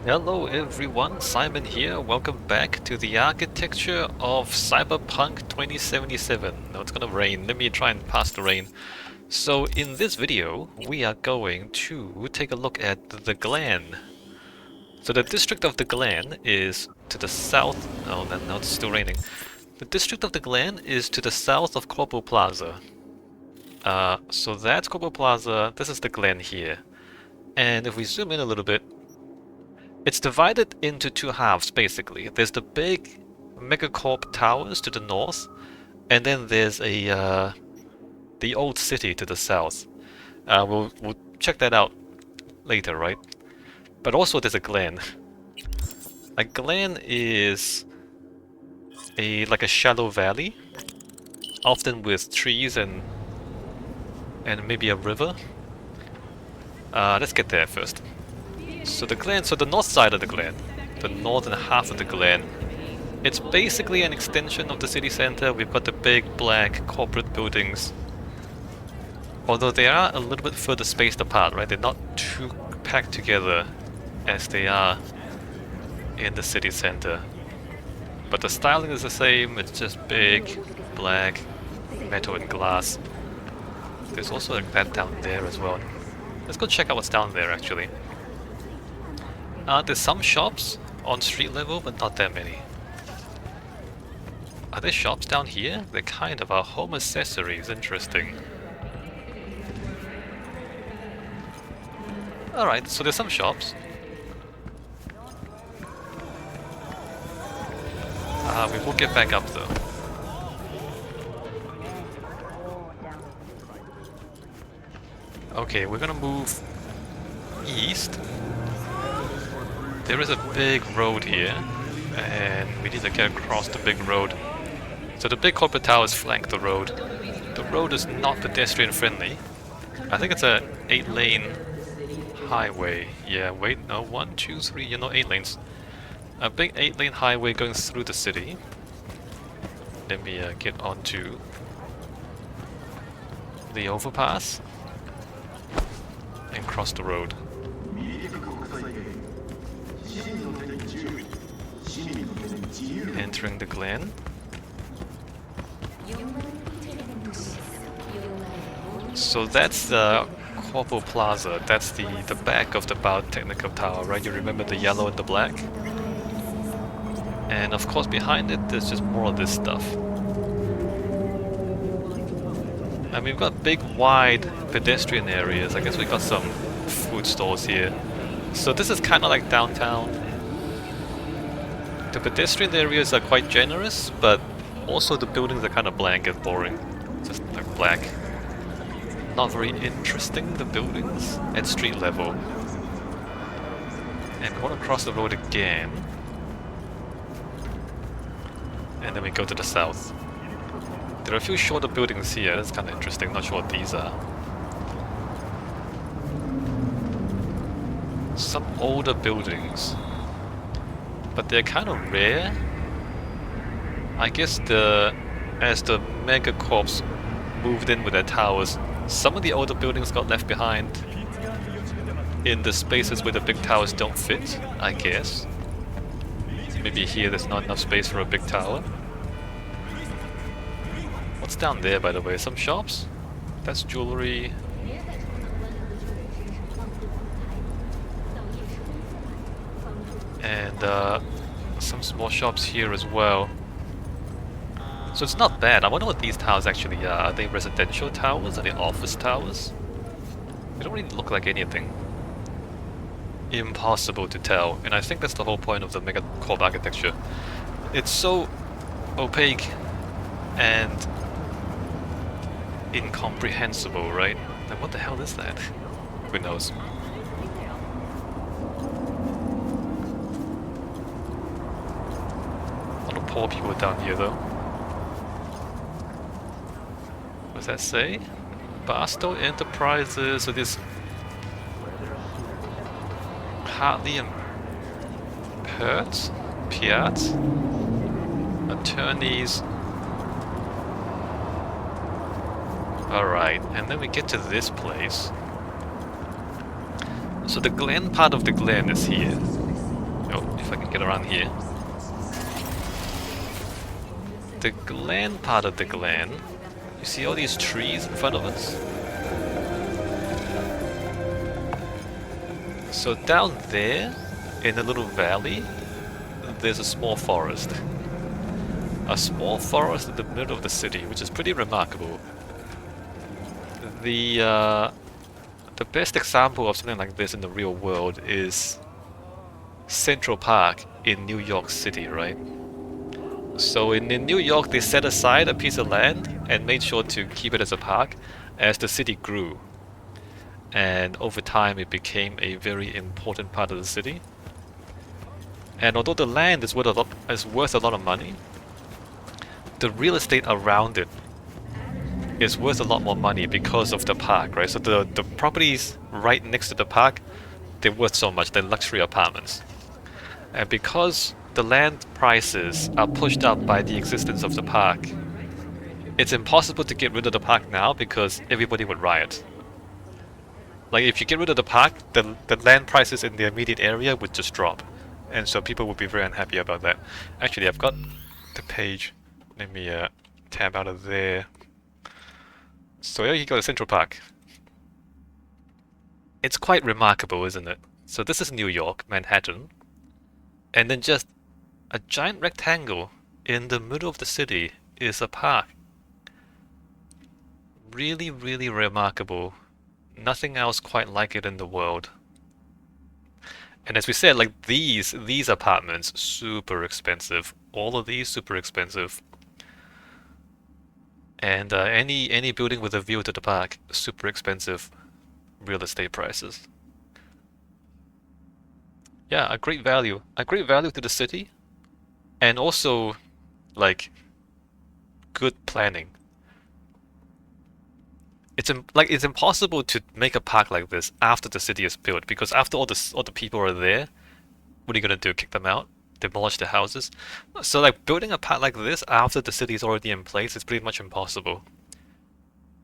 Hello everyone, Simon here. Welcome back to the architecture of Cyberpunk 2077. Now it's gonna rain. Let me try and pass the rain. So in this video, we are going to take a look at the Glen. So the district of the Glen is to the south. Oh, no, it's still raining. The district of the Glen is to the south of Corpo Plaza. So that's Corpo Plaza. This is the Glen here. And if we zoom in a little bit, it's divided into two halves, basically. There's the big megacorp towers to the north, and then there's the old city to the south. We'll check that out later, right? But also there's a Glen. A Glen is like a shallow valley, often with trees and maybe a river. Let's get there first. So the Glen, so the north side of the Glen, the northern half of the Glen, it's basically an extension of the city center. We've got the big black corporate buildings, although they are a little bit further spaced apart, right? They're not too packed together as they are in the city center. But the styling is the same. It's just big, black, metal and glass. There's also like that down there as well. Let's go check out what's down there actually. There's some shops on street level, but not that many. Are there shops down here? They kind of are. Home accessories, interesting. Alright, so there's some shops. We will get back up though. Okay, we're gonna move east. There is a big road here, and we need to get across the big road. So the big corporate towers flank the road. The road is not pedestrian friendly. I think it's a 8-lane highway. Yeah, wait, no, 1, 2, 3, 8 lanes. A big 8-lane highway going through the city. Let me get onto the overpass and cross the road. Entering the Glen. So that's the Corpo Plaza. That's the back of the Biotechnical Tower, right? You remember the yellow and the black? And of course behind it there's just more of this stuff. And we've got big wide pedestrian areas. I guess we got some food stalls here. So this is kind of like downtown. The pedestrian areas are quite generous, but also the buildings are kind of blank and boring. Just like black. Not very interesting, the buildings, at street level. And going across the road again. And then we go to the south. There are a few shorter buildings here, that's kind of interesting, not sure what these are. Some older buildings. But they're kind of rare. I guess as the megacorps moved in with their towers, some of the older buildings got left behind in the spaces where the big towers don't fit, I guess. Maybe here there's not enough space for a big tower. What's down there, by the way? Some shops? That's jewelry. And some small shops here as well. So it's not bad. I wonder what these towers actually are. Are they residential towers? Are they office towers? They don't really look like anything. Impossible to tell. And I think that's the whole point of the megacorp architecture. It's so opaque and incomprehensible, right? Like, what the hell is that? Who knows? A lot of poor people down here though. What does that say? Barstow Enterprises, so this Hartley and Piat, attorneys. Alright, and then we get to this place. So the Glen part of the Glen is here. Oh, if I can get around here. The Glen part of the Glen. You see all these trees in front of us? So down there, in a little valley, there's a small forest. A small forest in the middle of the city, which is pretty remarkable. The best example of something like this in the real world is Central Park in New York City, right? So in New York, they set aside a piece of land and made sure to keep it as a park as the city grew. And over time, it became a very important part of the city. And although the land is worth a lot of money, the real estate around it is worth a lot more money because of the park, right? So the properties right next to the park, they're worth so much. They're luxury apartments. And because the land prices are pushed up by the existence of the park, it's impossible to get rid of the park now because everybody would riot. Like if you get rid of the park, the land prices in the immediate area would just drop. And so people would be very unhappy about that. Actually, I've got the page. Let me tab out of there. So here you go to Central Park. It's quite remarkable, isn't it? So this is New York, Manhattan. And then just a giant rectangle in the middle of the city is a park. Really, really remarkable. Nothing else quite like it in the world. And as we said, like these apartments, super expensive. All of these super expensive. And any building with a view to the park, super expensive real estate prices. Yeah, a great value to the city, and also like good planning. It's impossible to make a park like this after the city is built, because after all the people are there, what are you gonna do? Kick them out? Demolish the houses? So like building a park like this after the city is already in place is pretty much impossible.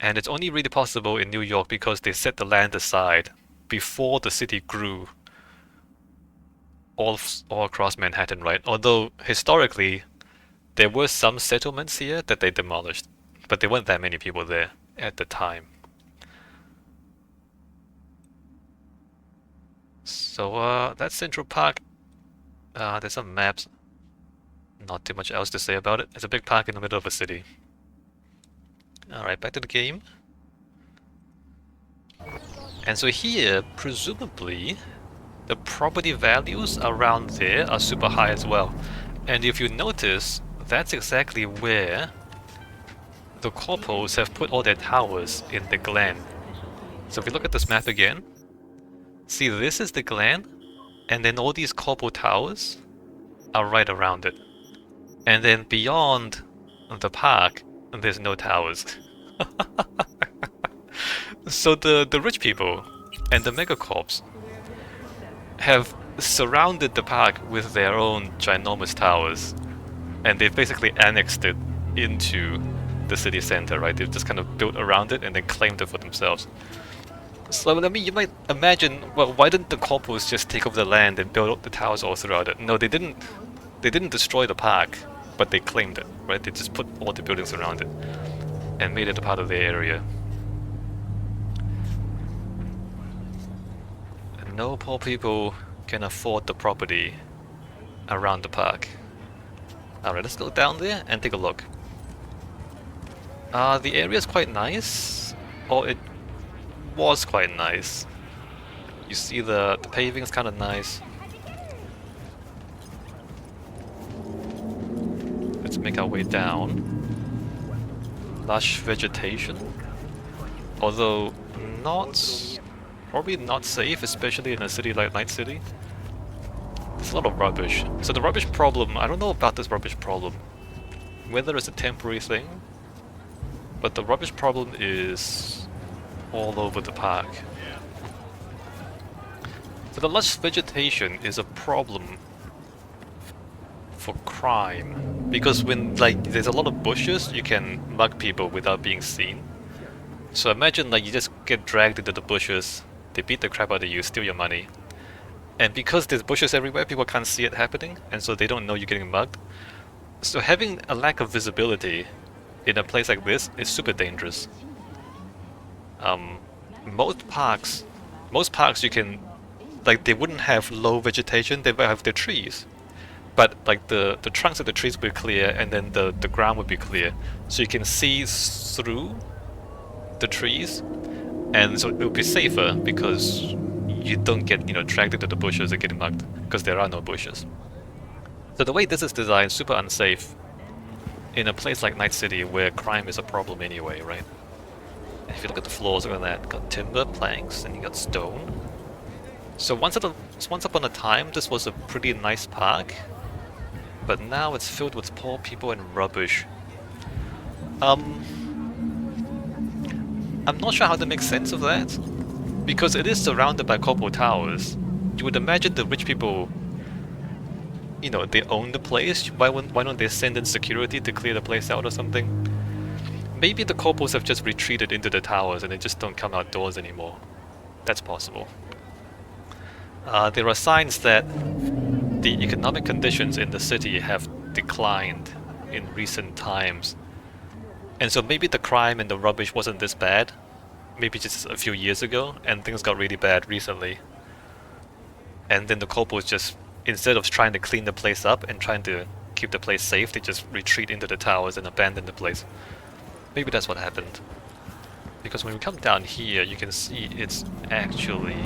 And it's only really possible in New York because they set the land aside before the city grew all across Manhattan, right? Although historically there were some settlements here that they demolished, but there weren't that many people there at the time. So that's Central Park. There's some maps. Not too much else to say about it. It's a big park in the middle of a city. Alright, back to the game. And so here, presumably, the property values around there are super high as well. And if you notice, that's exactly where the corpos have put all their towers in the Glen. So if we look at this map again, see this is the Glen, and then all these corpo towers are right around it. And then beyond the park, there's no towers. So the rich people and the megacorps have surrounded the park with their own ginormous towers, and they've basically annexed it into the city center, right? They've just kind of built around it and then claimed it for themselves. So I mean, you might imagine, well, why didn't the corpos just take over the land and build up the towers all throughout it? No, they didn't. They didn't destroy the park, but they claimed it, right? They just put all the buildings around it and made it a part of their area. And no poor people can afford the property around the park. Alright, let's go down there and take a look. The area is quite nice, or it was quite nice. You see the paving is kind of nice. Let's make our way down. Lush vegetation, although probably not safe, especially in a city like Night City. There's a lot of rubbish. So the rubbish problem, I don't know about this rubbish problem, whether it's a temporary thing, but the rubbish problem is all over the park. So the lush vegetation is a problem for crime, because when there's a lot of bushes, you can mug people without being seen. So imagine you just get dragged into the bushes, they beat the crap out of you, steal your money, And because there's bushes everywhere, people can't see it happening, and so they don't know you're getting mugged. So having a lack of visibility in a place like this is super dangerous. Um, most parks you can, like, they wouldn't have low vegetation, they would have the trees. But like the trunks of the trees would be clear, and then the ground would be clear. So you can see through the trees, and so it would be safer because you don't get, dragged into the bushes and getting mugged, because there are no bushes. So the way this is designed, super unsafe in a place like Night City where crime is a problem anyway, right? And if you look at the floors, look at that. Got timber, planks, and you got stone. So once upon a time, this was a pretty nice park, but now it's filled with poor people and rubbish. I'm not sure how to make sense of that, because it is surrounded by corpo towers. You would imagine the rich people, they own the place. Why don't they send in security to clear the place out or something? Maybe the corpos have just retreated into the towers and they just don't come outdoors anymore. That's possible. There are signs that the economic conditions in the city have declined in recent times. And so maybe the crime and the rubbish wasn't this bad, maybe just a few years ago, and things got really bad recently. And then the corpos just, instead of trying to clean the place up and trying to keep the place safe, they just retreat into the towers and abandon the place. Maybe that's what happened. Because when we come down here, you can see it's actually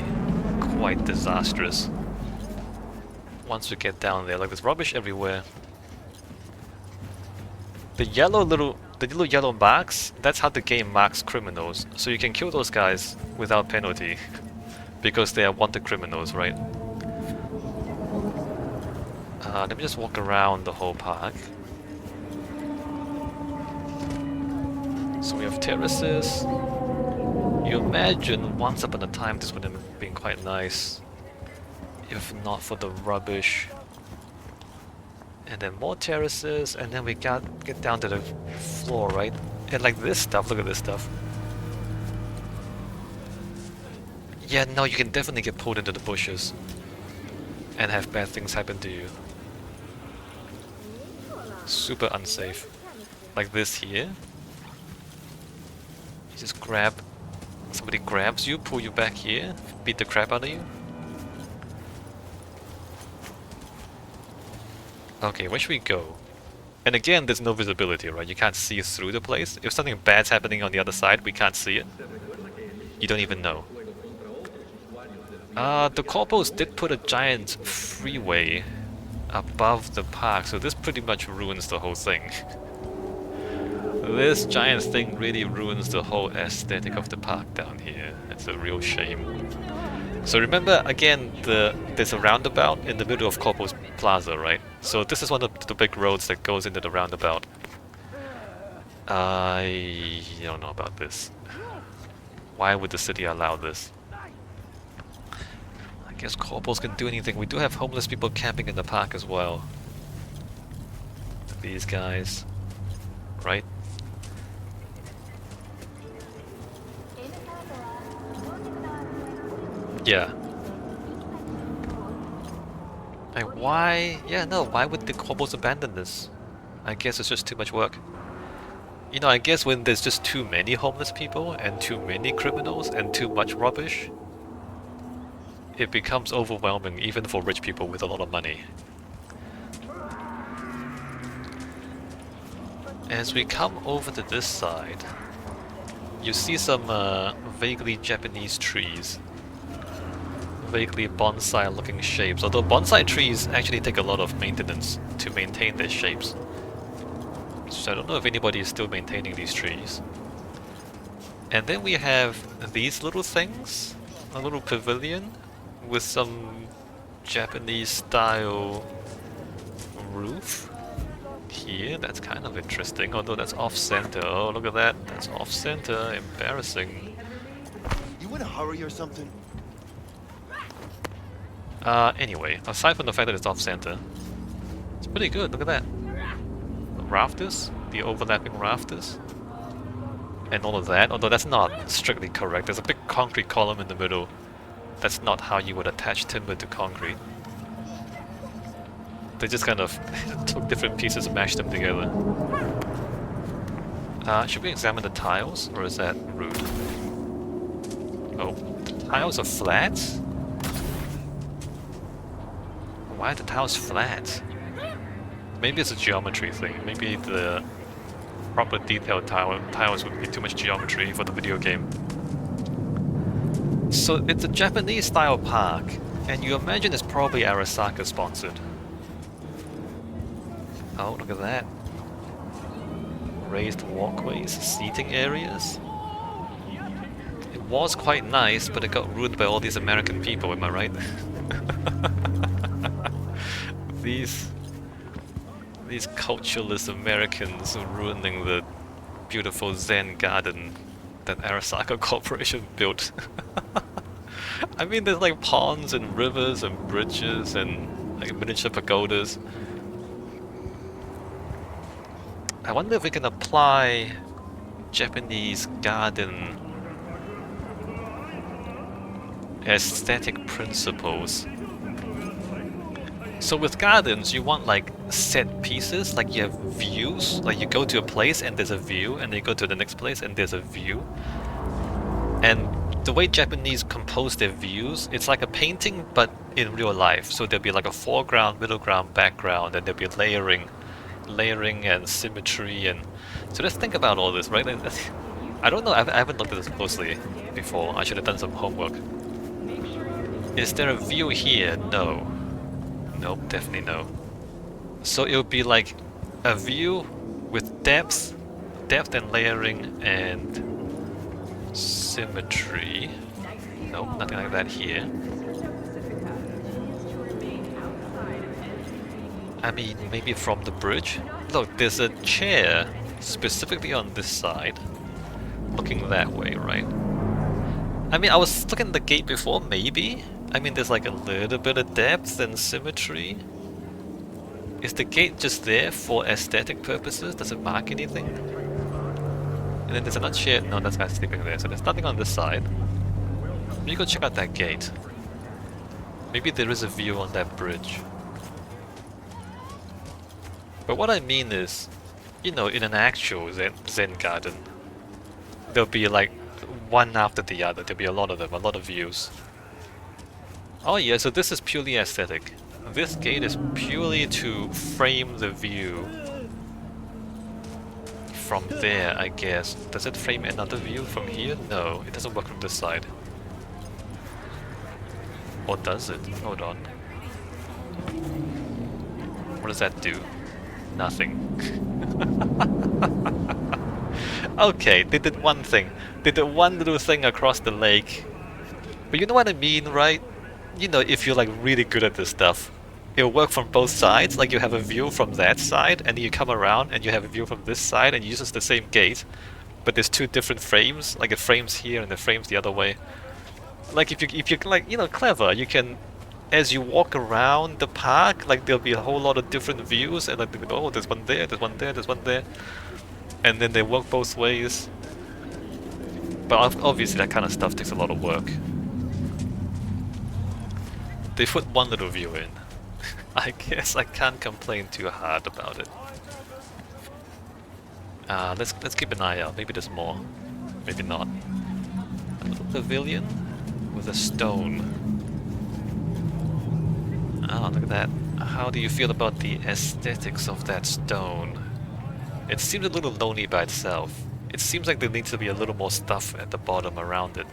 quite disastrous. Once we get down there, like there's rubbish everywhere. The little yellow marks, that's how the game marks criminals. So you can kill those guys without penalty. Because they are wanted criminals, right? Let me just walk around the whole park. So we have terraces. You imagine once upon a time this would have been quite nice, if not for the rubbish. And then more terraces, and then we get down to the floor, right? And like this stuff, look at this stuff. Yeah, no, you can definitely get pulled into the bushes and have bad things happen to you. Super unsafe. Like this here. You just somebody grabs you, pull you back here, beat the crap out of you. Okay, where should we go? And again, there's no visibility, right? You can't see through the place. If something bad's happening on the other side, we can't see it. You don't even know. The corpos did put a giant freeway above the park, so this pretty much ruins the whole thing. This giant thing really ruins the whole aesthetic of the park down here. It's a real shame. So remember, again, there's a roundabout in the middle of Corpo's Plaza, right? So this is one of the big roads that goes into the roundabout. I don't know about this. Why would the city allow this? I guess corpos can do anything. We do have homeless people camping in the park as well. These guys, right? Yeah. Like why? Yeah, no, why would the corpos abandon this? I guess it's just too much work. I guess when there's just too many homeless people and too many criminals and too much rubbish, it becomes overwhelming even for rich people with a lot of money. As we come over to this side, you see some vaguely Japanese trees. Vaguely bonsai looking shapes, although bonsai trees actually take a lot of maintenance to maintain their shapes. So I don't know if anybody is still maintaining these trees. And then we have these little things, a little pavilion with some Japanese style roof here. That's kind of interesting, although that's off center. Oh, look at that, that's off center, embarrassing. You in a hurry or something? Anyway, aside from the fact that it's off-center, it's pretty good, look at that. The rafters, the overlapping rafters, and all of that, although that's not strictly correct. There's a big concrete column in the middle, That's not how you would attach timber to concrete. They just kind of took different pieces and mashed them together. Should we examine the tiles, or is that rude? Oh, the tiles are flat? Why are the tiles flat? Maybe it's a geometry thing. Maybe the proper detailed tiles would be too much geometry for the video game. So it's a Japanese style park, and you imagine it's probably Arasaka sponsored. Oh, look at that. Raised walkways, seating areas. It was quite nice, but it got ruined by all these American people, am I right? These cultureless Americans ruining the beautiful Zen garden that Arasaka Corporation built. I mean, there's like ponds and rivers and bridges and like miniature pagodas. I wonder if we can apply Japanese garden aesthetic principles. So with gardens, you want like set pieces, like you have views, like you go to a place and there's a view, and then you go to the next place and there's a view. And the way Japanese compose their views, it's like a painting but in real life. So there'll be like a foreground, middle ground, background, and there'll be layering and symmetry. And so let's think about all this, right? I don't know, I haven't looked at this closely before. I should have done some homework. Is there a view here? No. Nope, definitely no. So it would be like a view with depth and layering and symmetry. Nope, nothing like that here. I mean, maybe from the bridge. Look, there's a chair specifically on this side, looking that way, right? I mean, I was looking at the gate before, maybe. I mean, there's like a little bit of depth and symmetry. Is the gate just there for aesthetic purposes? Does it mark anything? And then there's another chair. No, that's guy sleeping there, so there's nothing on this side. Maybe go check out that gate. Maybe there is a view on that bridge. But what I mean is, you know, in an actual Zen garden, there'll be like one after the other. There'll be a lot of them, a lot of views. Oh yeah, so this is purely aesthetic. This gate is purely to frame the view from there, I guess. Does it frame another view from here? No, it doesn't work from this side. Or does it? Hold on. What does that do? Nothing. Okay, they did one thing. They did one little thing across the lake. But you know what I mean, right? You know, if you're like really good at this stuff, it'll work from both sides. Like you have a view from that side, and then you come around and you have a view from this side, and it uses the same gate, but there's two different frames. Like it frames here and it frames the other way. Like if you're like, you know, clever, you can, as you walk around the park, like there'll be a whole lot of different views, and like, oh, there's one there, there's one there, there's one there, and then they work both ways. But obviously that kind of stuff takes a lot of work. They put one little view in. I guess I can't complain too hard about it. Let's keep an eye out. Maybe there's more. Maybe not. A little pavilion with a stone. Oh, look at that. How do you feel about the aesthetics of that stone? It seems a little lonely by itself. It seems like there needs to be a little more stuff at the bottom around it.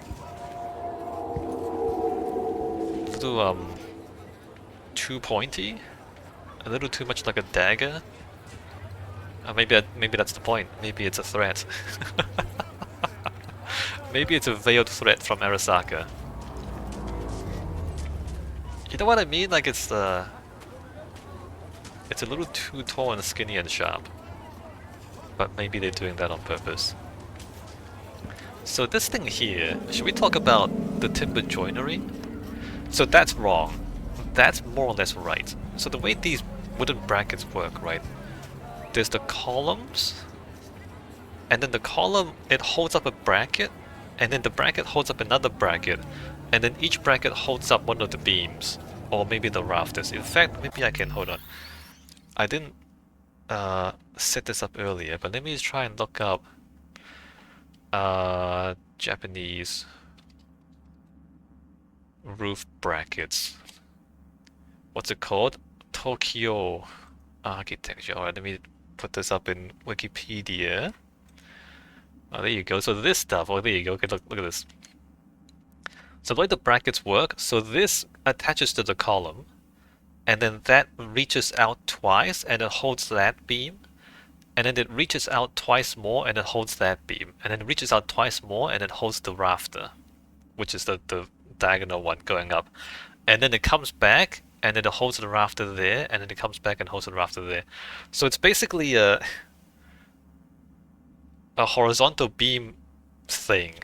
A little, too pointy? A little too much like a dagger? Maybe that's the point. Maybe it's a threat. Maybe it's a veiled threat from Arasaka. You know what I mean? Like it's a little too tall and skinny and sharp. But maybe they're doing that on purpose. So this thing here, should we talk about the timber joinery? So that's wrong. That's more or less right. So the way these wooden brackets work, right? There's the columns, and then the column, it holds up a bracket, and then the bracket holds up another bracket, and then each bracket holds up one of the beams, or maybe the rafters. In fact, maybe I can, hold on. I didn't set this up earlier, but let me try and look up Japanese roof brackets. What's it called? Tokyo architecture. Alright, let me put this up in Wikipedia. Oh, there you go. So this stuff, oh, there you go. Okay, look at this. So the way the brackets work, so this attaches to the column, and then that reaches out twice, and it holds that beam, and then it reaches out twice more, and it holds that beam, and then it reaches out twice more, and it holds the rafter, which is the diagonal one going up. And then it comes back, and then it holds the rafter there, and then it comes back and holds the rafter there. So it's basically a horizontal beam thing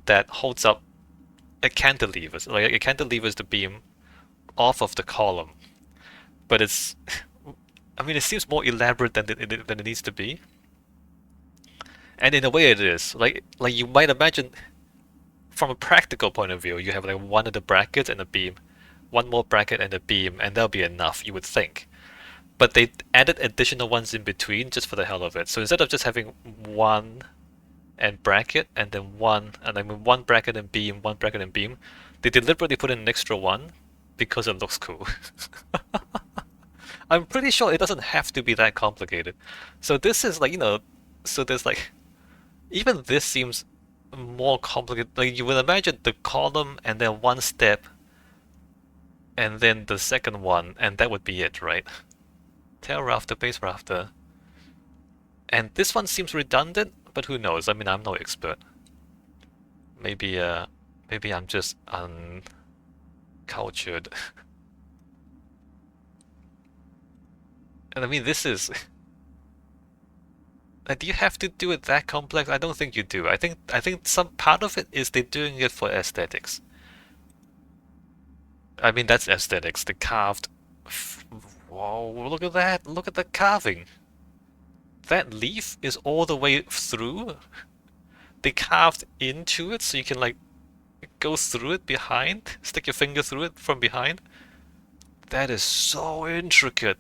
that holds up a cantilevers. Like it cantilevers the beam off of the column. But it's, I mean, it seems more elaborate than it needs to be. And in a way it is. Like you might imagine, from a practical point of view, you have like one of the brackets and a beam, one more bracket and a beam, and that'll be enough, you would think. But they added additional ones in between just for the hell of it. So instead of just having one and bracket and then one, and I mean one bracket and beam, one bracket and beam, they deliberately put in an extra one because it looks cool. I'm pretty sure it doesn't have to be that complicated. So this is like, you know, so there's like, even this seems more complicated. Like you would imagine the column and then one step and then the second one, and that would be it, right? Tail rafter, base rafter. And this one seems redundant, but who knows? I mean, I'm no expert. Maybe I'm just uncultured. And I mean, this is... do you have to do it that complex? I don't think you do. I think some part of it is they're doing it for aesthetics. I mean, that's aesthetics. The carved... Whoa, look at that! Look at the carving! That leaf is all the way through. They carved into it so you can like go through it behind, stick your finger through it from behind. That is so intricate.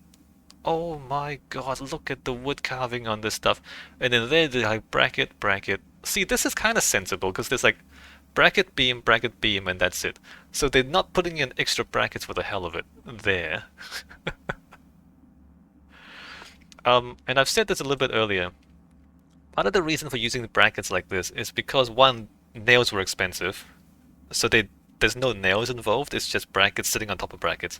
Oh my god, look at the wood carving on this stuff. And then there they like bracket, bracket. See, this is kind of sensible because there's like bracket, beam, and that's it. So they're not putting in extra brackets for the hell of it there. And I've said this a little bit earlier. Part of the reason for using the brackets like this is because one, nails were expensive, so there's no nails involved, it's just brackets sitting on top of brackets.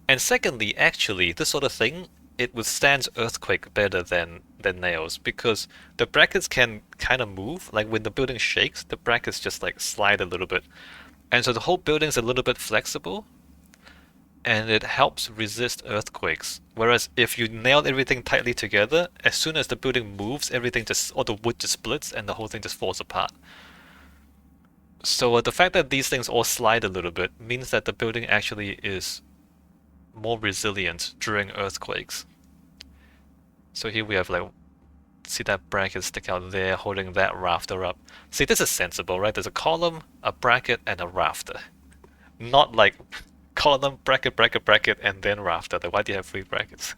And secondly, actually, this sort of thing, it withstands earthquake better than nails, because the brackets can kind of move, like when the building shakes, the brackets just like slide a little bit. And so the whole building's a little bit flexible, and it helps resist earthquakes. Whereas if you nail everything tightly together, as soon as the building moves, everything just, or the wood just splits and the whole thing just falls apart. So the fact that these things all slide a little bit means that the building actually is more resilient during earthquakes. So here we have like, see that bracket stick out there holding that rafter up. See, this is sensible, right? There's a column, a bracket, and a rafter. Not like column, bracket, bracket, bracket, and then rafter. Why do you have three brackets?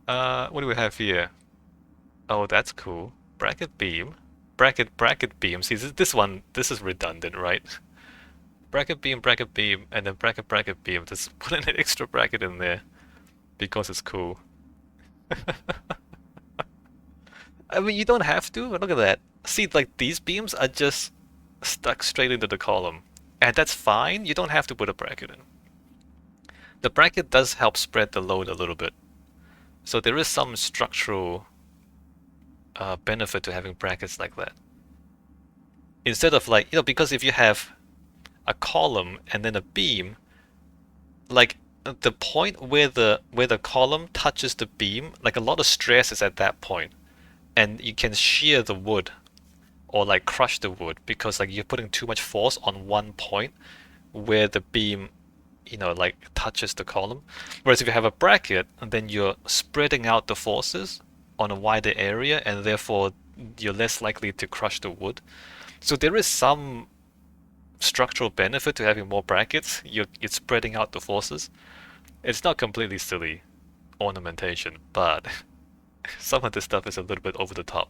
What do we have here? Oh, that's cool. Bracket beam. Bracket, bracket beam. See, this one, this is redundant, right? Bracket beam, and then bracket, bracket beam. Just put an extra bracket in there because it's cool. I mean, you don't have to, but look at that. See, like, these beams are just stuck straight into the column. And that's fine, you don't have to put a bracket in. The bracket does help spread the load a little bit. So there is some structural benefit to having brackets like that. Instead of like, you know, because if you have a column and then a beam, like the point where the column touches the beam, like a lot of stress is at that point, and you can shear the wood or like crush the wood because like you're putting too much force on one point where the beam, you know, like touches the column. Whereas if you have a bracket, then you're spreading out the forces on a wider area, and therefore you're less likely to crush the wood. So there is some structural benefit to having more brackets. You're spreading out the forces. It's not completely silly ornamentation, but some of this stuff is a little bit over the top.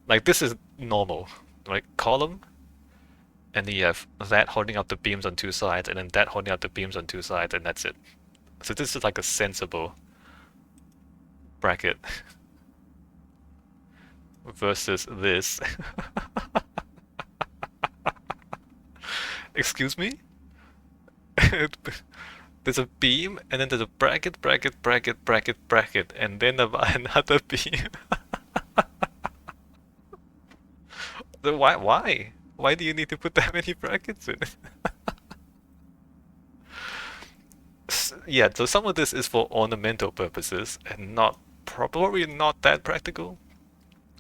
Like this is normal, right? Column, and then you have that holding up the beams on two sides, and then that holding up the beams on two sides, and that's it. So this is like a sensible bracket versus this. Excuse me? There's a beam, and then there's a bracket, bracket, bracket, bracket, bracket, and then another beam. Why? Why? Why do you need to put that many brackets in? Yeah, so some of this is for ornamental purposes and not probably not that practical.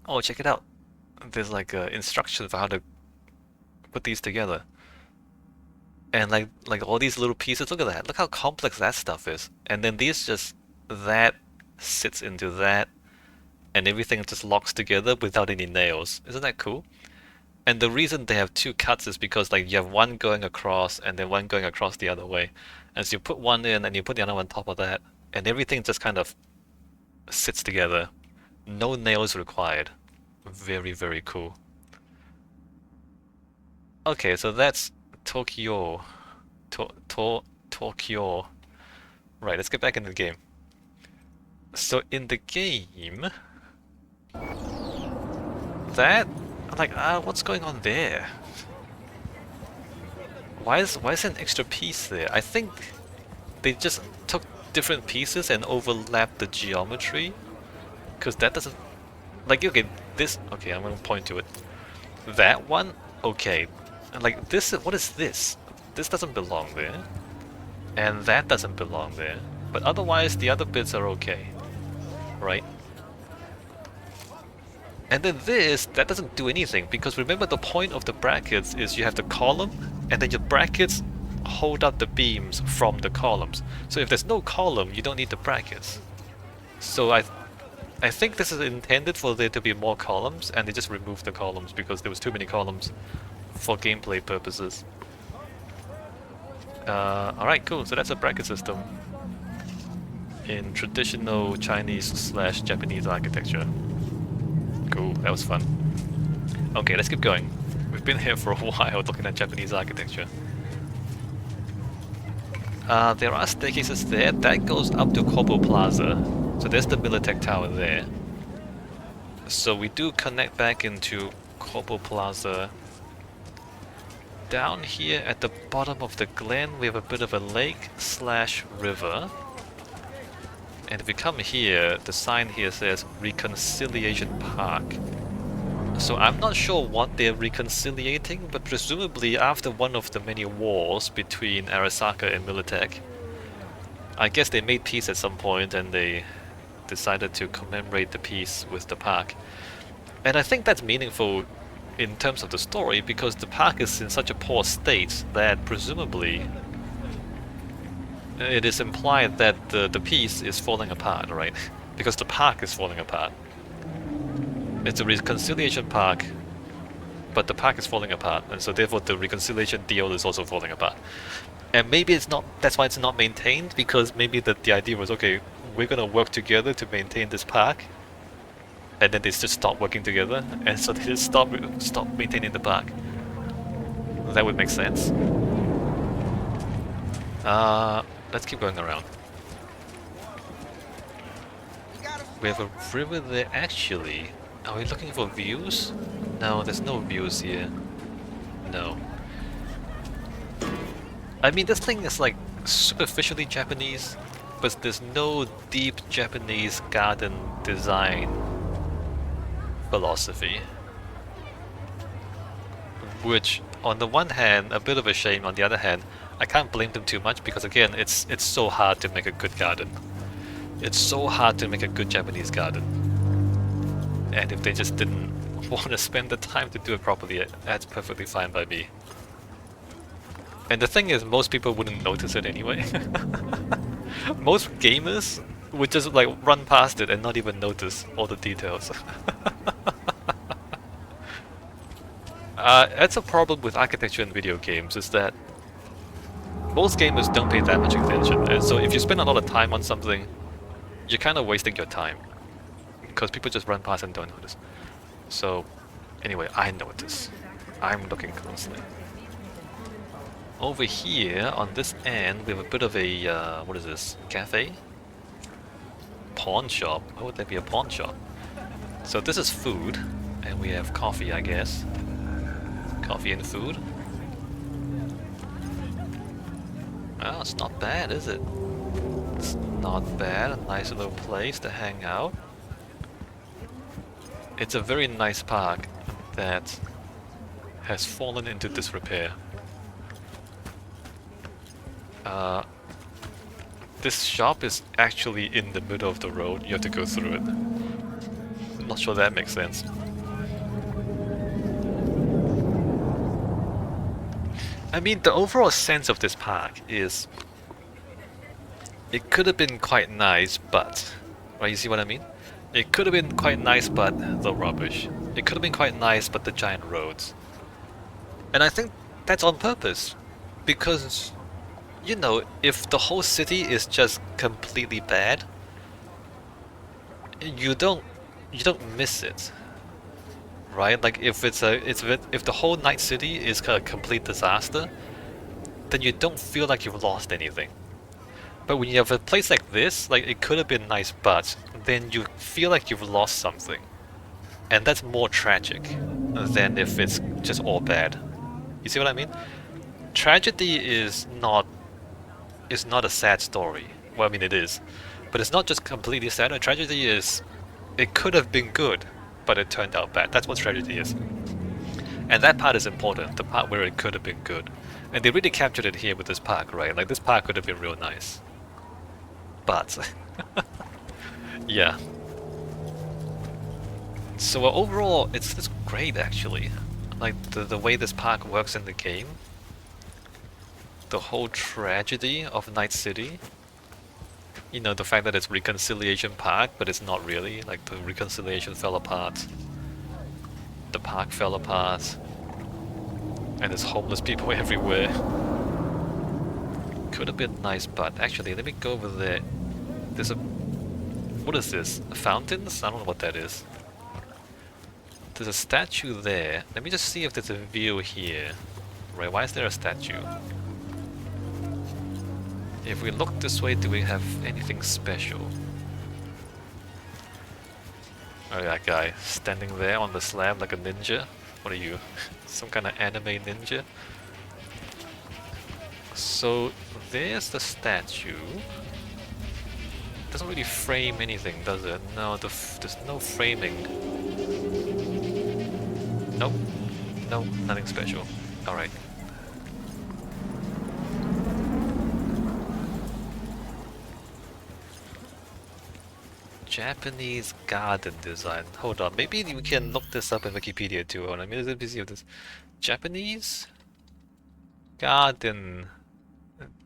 Oh, check it out. There's like instructions for how to put these together. And like all these little pieces, look at that. Look how complex that stuff is. And then these just that sits into that and everything just locks together without any nails. Isn't that cool? And the reason they have two cuts is because like you have one going across and then one going across the other way. And so you put one in and you put the other one on top of that, and everything just kind of sits together. No nails required. Very, very cool. Okay, so that's Tokyo. Tokyo. Right, let's get back into the game. So in the game, that I'm like, what's going on there? Why is an extra piece there? I think they just took different pieces and overlapped the geometry, because that doesn't like okay this okay I'm gonna point to it. That one okay, and like this what is this? This doesn't belong there, and that doesn't belong there. But otherwise the other bits are okay, right? And then this, that doesn't do anything, because remember the point of the brackets is you have the column, and then your brackets hold up the beams from the columns. So if there's no column, you don't need the brackets. So I think this is intended for there to be more columns, and they just removed the columns because there was too many columns for gameplay purposes. Alright, cool, so that's a bracket system in traditional Chinese/Japanese architecture. Cool, that was fun. Okay, let's keep going. We've been here for a while looking at Japanese architecture. There are staircases there. That goes up to Corpo Plaza. So there's the Militech Tower there. So we do connect back into Corpo Plaza. Down here at the bottom of the Glen, we have a bit of a lake/river. And if we come here, the sign here says Reconciliation Park. So I'm not sure what they're reconciliating, but presumably after one of the many wars between Arasaka and Militech, I guess they made peace at some point and they decided to commemorate the peace with the park. And I think that's meaningful in terms of the story, because the park is in such a poor state that presumably it is implied that the piece is falling apart, right? Because the park is falling apart. It's a reconciliation park, but the park is falling apart, and so therefore the reconciliation deal is also falling apart. And maybe it's not, that's why it's not maintained, because maybe the idea was, okay, we're gonna work together to maintain this park, and then they just stop working together, and so they just stop maintaining the park. That would make sense. Let's keep going around. We have a river there actually. Are we looking for views? No, there's no views here. No. I mean, this thing is like superficially Japanese, but there's no deep Japanese garden design philosophy. Which, on the one hand, a bit of a shame. On the other hand, I can't blame them too much, because again, it's so hard to make a good garden. It's so hard to make a good Japanese garden. And if they just didn't want to spend the time to do it properly, that's perfectly fine by me. And the thing is, most people wouldn't notice it anyway. Most gamers would just like run past it and not even notice all the details. That's a problem with architecture in video games, is that most gamers don't pay that much attention, and so if you spend a lot of time on something, you're kind of wasting your time, because people just run past and don't notice. So, anyway, I notice. I'm looking closely. Over here, on this end, we have a bit of a, what is this? Cafe? Pawn shop? Why would there be a pawn shop? So this is food, and we have coffee, I guess. Coffee and food. Oh, it's not bad, is it? It's not bad. A nice little place to hang out. It's a very nice park that has fallen into disrepair. This shop is actually in the middle of the road. You have to go through it. I'm not sure that makes sense. I mean, the overall sense of this park is it could have been quite nice, but... Right, you see what I mean? It could have been quite nice, but the rubbish. It could have been quite nice, but the giant roads. And I think that's on purpose. Because, you know, if the whole city is just completely bad, you don't miss it. Right? Like if it's if the whole night city is a complete disaster, then you don't feel like you've lost anything. But when you have a place like this, like it could have been nice, but then you feel like you've lost something. And that's more tragic than if it's just all bad. You see what I mean? Tragedy is not a sad story. Well, I mean it is. But it's not just completely sad. A tragedy is it could have been good, but it turned out bad. That's what tragedy is. And that part is important, the part where it could have been good. And they really captured it here with this park, right? Like this park could have been real nice. But yeah. So overall, it's great actually. Like the way this park works in the game. The whole tragedy of Night City. You know, the fact that it's Reconciliation Park, but it's not really. Like the Reconciliation fell apart. The park fell apart. And there's homeless people everywhere. Could have been nice, but actually, let me go over there. There's a... What is this? Fountains? I don't know what that is. There's a statue there. Let me just see if there's a view here. Right, why is there a statue? If we look this way, do we have anything special? Oh, that guy standing there on the slab like a ninja. What are you? Some kind of anime ninja? So, there's the statue. Doesn't really frame anything, does it? No, there's no framing. Nope. Nope, nothing special. Alright. Japanese garden design. Hold on, maybe we can look this up in Wikipedia too. Hold on, I'm a little busy with this. Japanese garden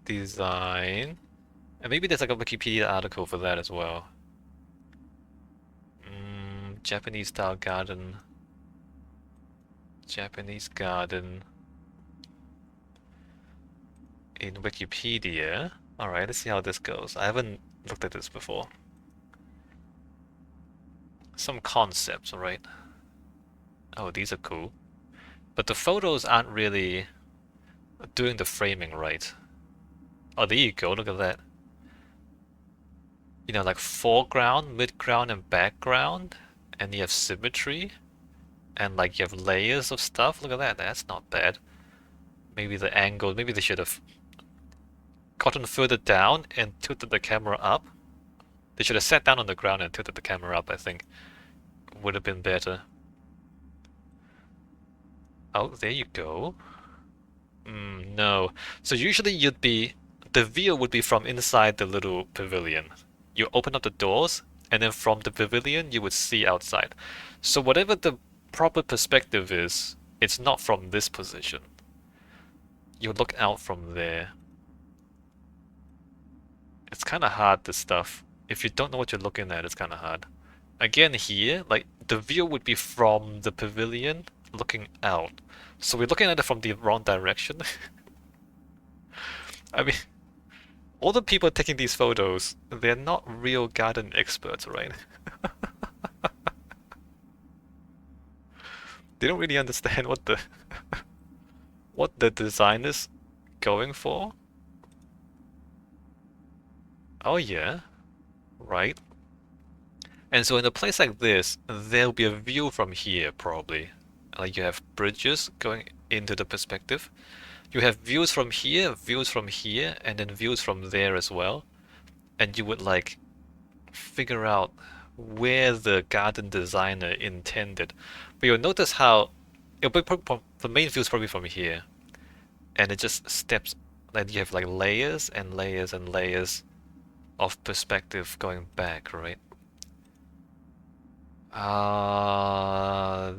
design. And maybe there's like a Wikipedia article for that as well. Japanese style garden. Japanese garden. In Wikipedia. Alright, let's see how this goes. I haven't looked at this before. Some concepts, alright. Oh, these are cool. But the photos aren't really doing the framing right. Oh, there you go, look at that. You know, like foreground, midground, and background. And you have symmetry. And like you have layers of stuff. Look at that, that's not bad. Maybe the angle, maybe they should have gotten further down and tilted the camera up. They should have sat down on the ground and tilted the camera up, I think. Would have been better. Oh, there you go. No. So usually you'd be... The view would be from inside the little pavilion. You open up the doors, and then from the pavilion you would see outside. So whatever the proper perspective is, it's not from this position. You look out from there. It's kind of hard, this stuff. If you don't know what you're looking at, it's kind of hard. Again here, like, the view would be from the pavilion, looking out. So we're looking at it from the wrong direction. I mean, all the people taking these photos, they're not real garden experts, right? They don't really understand what the design is going for. Oh yeah, right. And so in a place like this, there'll be a view from here, probably. Like you have bridges going into the perspective. You have views from here, and then views from there as well. And you would like figure out where the garden designer intended. But you'll notice how the main view is probably from here, and it just steps like you have like layers and layers and layers of perspective going back, right?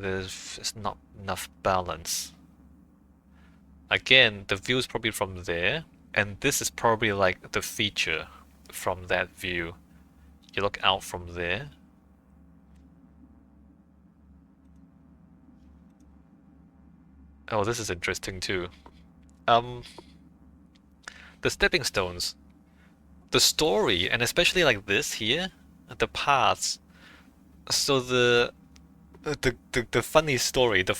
There's not enough balance. Again, the view is probably from there, and this is probably like the feature from that view. You look out from there. Oh, this is interesting too. Um, the stepping stones, the story, and especially like this here, the paths. So the funny story, the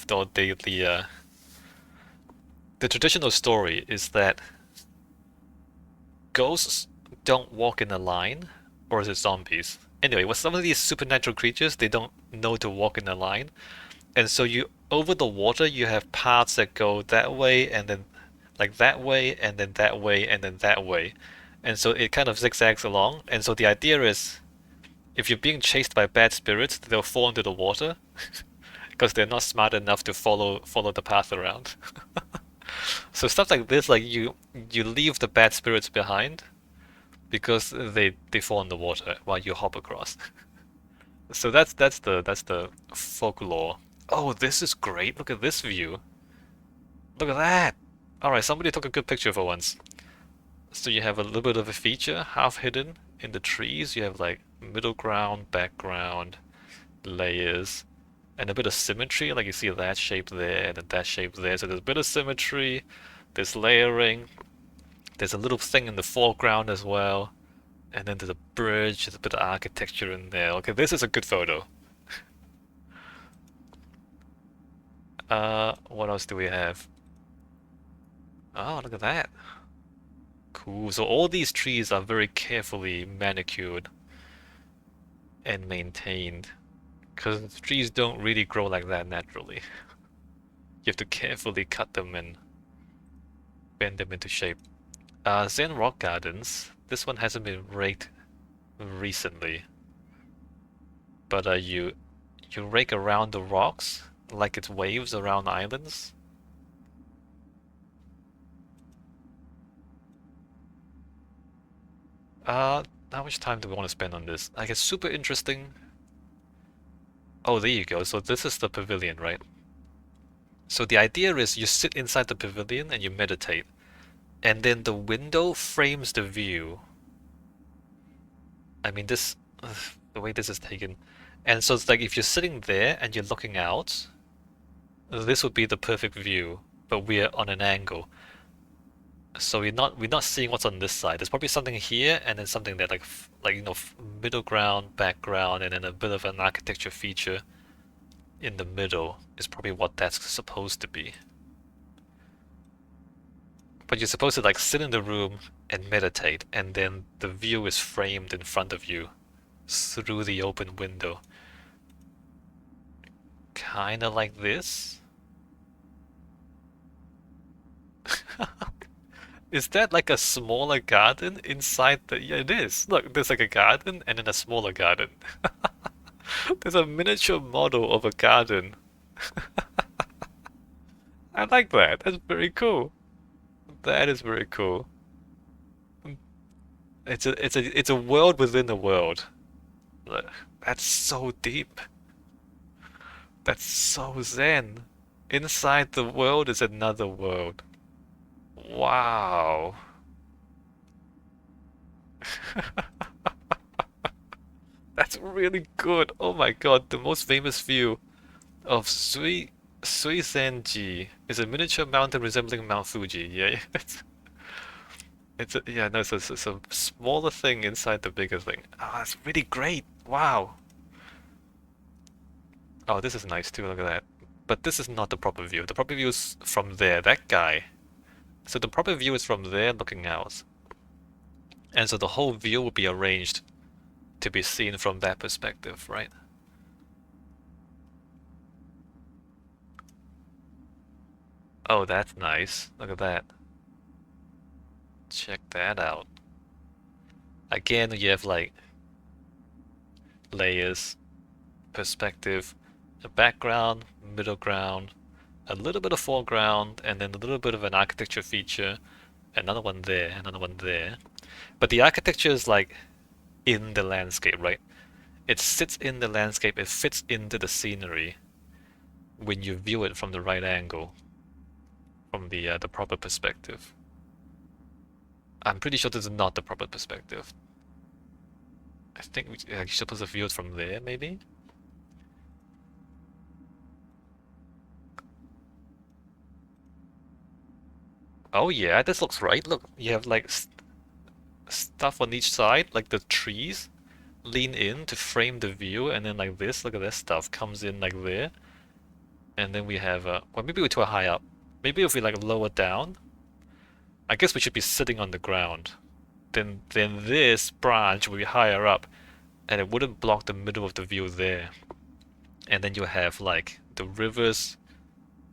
traditional story is that ghosts don't walk in a line, or is it zombies? Anyway, with some of these supernatural creatures, they don't know to walk in a line, and so you over the water you have paths that go that way and then like that way and then that way and then that way, and so it kind of zigzags along. And so the idea is, if you're being chased by bad spirits, they'll fall into the water because they're not smart enough to follow the path around. So stuff like this, like you leave the bad spirits behind because they fall in the water while you hop across. So that's the folklore. Oh, this is great. Look at this view. Look at that. All right, somebody took a good picture for once. So you have a little bit of a feature half hidden in the trees. You have like middle ground, background, layers, and a bit of symmetry. Like you see that shape there and then that shape there. So there's a bit of symmetry. There's layering. There's a little thing in the foreground as well. And then there's a bridge. There's a bit of architecture in there. Okay, this is a good photo. What else do we have? Oh, look at that. Cool. So all these trees are very carefully manicured and maintained, because trees don't really grow like that naturally. You have to carefully cut them and bend them into shape. Zen Rock Gardens. This one hasn't been raked recently, but you rake around the rocks like it's waves around islands. How much time do we want to spend on this? Like, it's super interesting. Oh, there you go. So this is the pavilion, right? So the idea is you sit inside the pavilion and you meditate, and then the window frames the view. I mean, this, the way this is taken. And so it's like if you're sitting there and you're looking out, this would be the perfect view, but we're on an angle. So we're not seeing what's on this side. There's probably something here and then something there, like middle ground, background, and then a bit of an architecture feature in the middle is probably what that's supposed to be. But you're supposed to like sit in the room and meditate, and then the view is framed in front of you through the open window. Kinda like this. Is that like a smaller garden inside the... Yeah, it is. Look, there's like a garden and then a smaller garden. There's a miniature model of a garden. I like that. That's very cool. That is very cool. It's a world within a world. Look, that's so deep. That's so zen. Inside the world is another world. Wow. That's really good. Oh my god, the most famous view of Suizenji is a miniature mountain resembling Mount Fuji. Yeah, yeah, no, it's a smaller thing inside the bigger thing. Ah, it's really great. Wow. Oh, this is nice too. Look at that. But this is not the proper view. The proper view is from there. That guy. So the proper view is from there looking out. And so the whole view will be arranged to be seen from that perspective, right? Oh, that's nice. Look at that. Check that out. Again, you have like layers, perspective, a background, middle ground, a little bit of foreground, and then a little bit of an architecture feature, another one there, another one there. But the architecture is like in the landscape, right? It sits in the landscape, it fits into the scenery when you view it from the right angle, from the proper perspective. I'm pretty sure this is not the proper perspective. I think you're supposed to view it from there, maybe? Oh yeah, this looks right. Look, you have like stuff on each side, like the trees lean in to frame the view, and then like this, look at this stuff comes in like there. And then we have, well, maybe we're too high up. Maybe if we like lower down, I guess we should be sitting on the ground. Then this branch will be higher up, and it wouldn't block the middle of the view there. And then you have like the rivers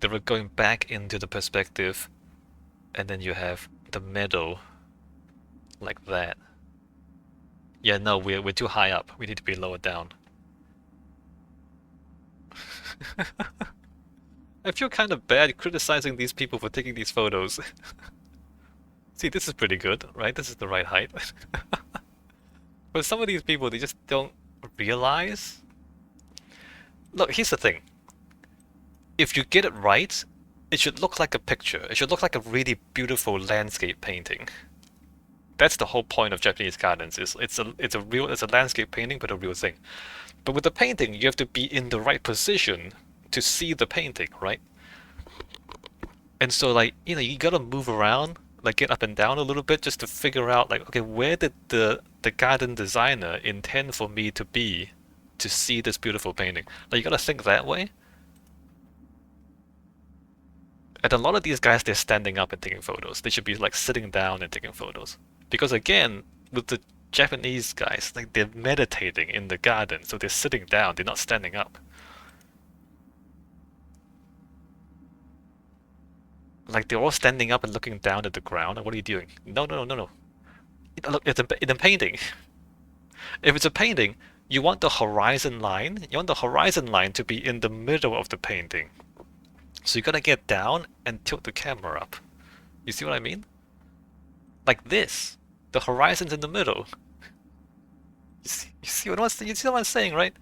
that are going back into the perspective, and then you have the meadow like that. Yeah, no, we're too high up. We need to be lower down. I feel kind of bad criticizing these people for taking these photos. See, this is pretty good, right? This is the right height. But some of these people, they just don't realize. Look, here's the thing. If you get it right, it should look like a picture. It should look like a really beautiful landscape painting. That's the whole point of Japanese gardens. It's a landscape painting, but a real thing. But with the painting, you have to be in the right position to see the painting, right? And so like, you gotta move around, like get up and down a little bit just to figure out like, okay, where did the garden designer intend for me to be to see this beautiful painting? Like you gotta think that way. And a lot of these guys, they're standing up and taking photos. They should be like sitting down and taking photos. Because again, with the Japanese guys, like they're meditating in the garden, so they're sitting down, they're not standing up. Like they're all standing up and looking down at the ground. And what are you doing? No, no, no, no, no. Look, it's a painting. If it's a painting, you want the horizon line. You want the horizon line to be in the middle of the painting. So you gotta get down and tilt the camera up. You see what I mean? Like this. The horizon's in the middle. You see what I'm saying, right?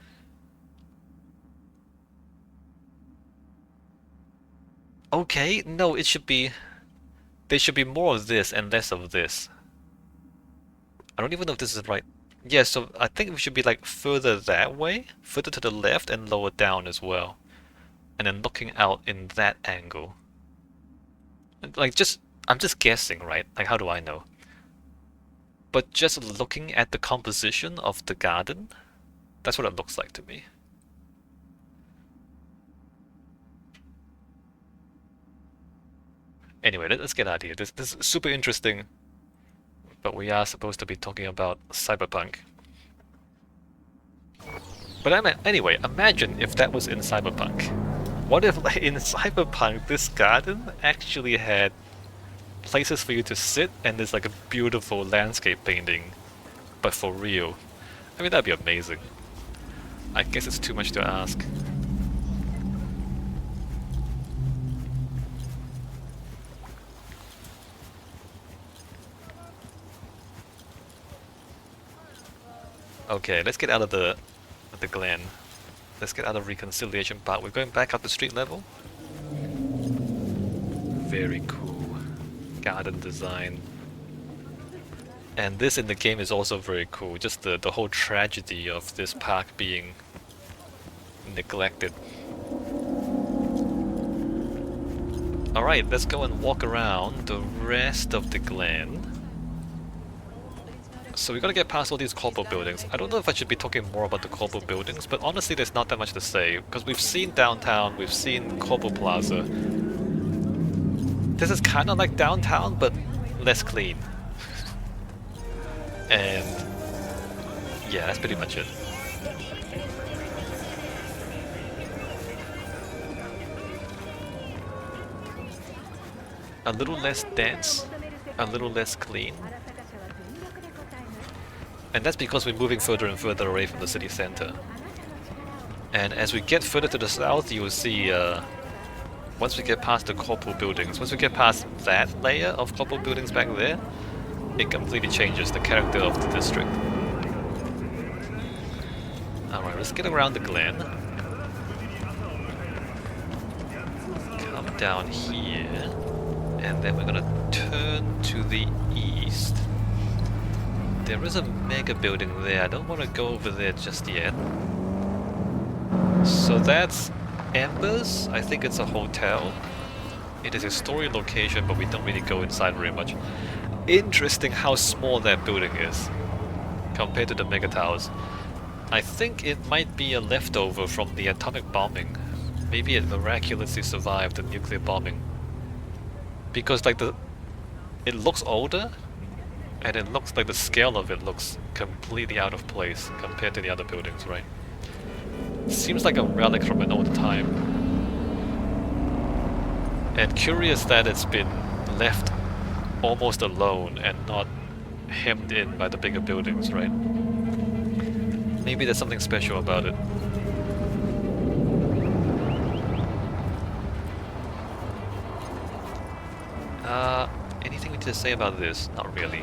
Okay, no, it should be. There should be more of this and less of this. I don't even know if this is right. Yeah, so I think we should be like further that way, further to the left and lower down as well. And then looking out in that angle. Like I'm just guessing, right? Like how do I know? But just looking at the composition of the garden, that's what it looks like to me. Anyway, let's get out of here. This is super interesting, but we are supposed to be talking about Cyberpunk. But anyway, imagine if that was in Cyberpunk. What if like, in Cyberpunk this garden actually had places for you to sit and there's like a beautiful landscape painting, but for real? I mean, that'd be amazing. I guess it's too much to ask. Okay, let's get out of the Glen. Let's get out of reconciliation part. We're going back up the street level. Very cool. Garden design. And this in the game is also very cool. Just the whole tragedy of this park being neglected. Alright, let's go and walk around the rest of the Glen. So we gotta get past all these corpo buildings. I don't know if I should be talking more about the corpo buildings, but honestly there's not that much to say, because we've seen downtown, we've seen Corpo Plaza. This is kinda like downtown, but less clean. And yeah, that's pretty much it. A little less dense, a little less clean. And that's because we're moving further and further away from the city center. And as we get further to the south, you will see, once we get past the corpo buildings, once we get past that layer of corpo buildings back there, it completely changes the character of the district. Alright, let's get around the Glen. Come down here. And then we're gonna turn to the east. There is a mega building there. I don't want to go over there just yet. So that's Embers. I think it's a hotel. It is a story location, but we don't really go inside very much. Interesting how small that building is compared to the mega towers. I think it might be a leftover from the atomic bombing. Maybe it miraculously survived the nuclear bombing. Because like it looks older, and it looks like the scale of it looks completely out of place compared to the other buildings, right? Seems like a relic from an old time. And curious that it's been left almost alone and not hemmed in by the bigger buildings, right? Maybe there's something special about it. Anything we need to say about this? Not really.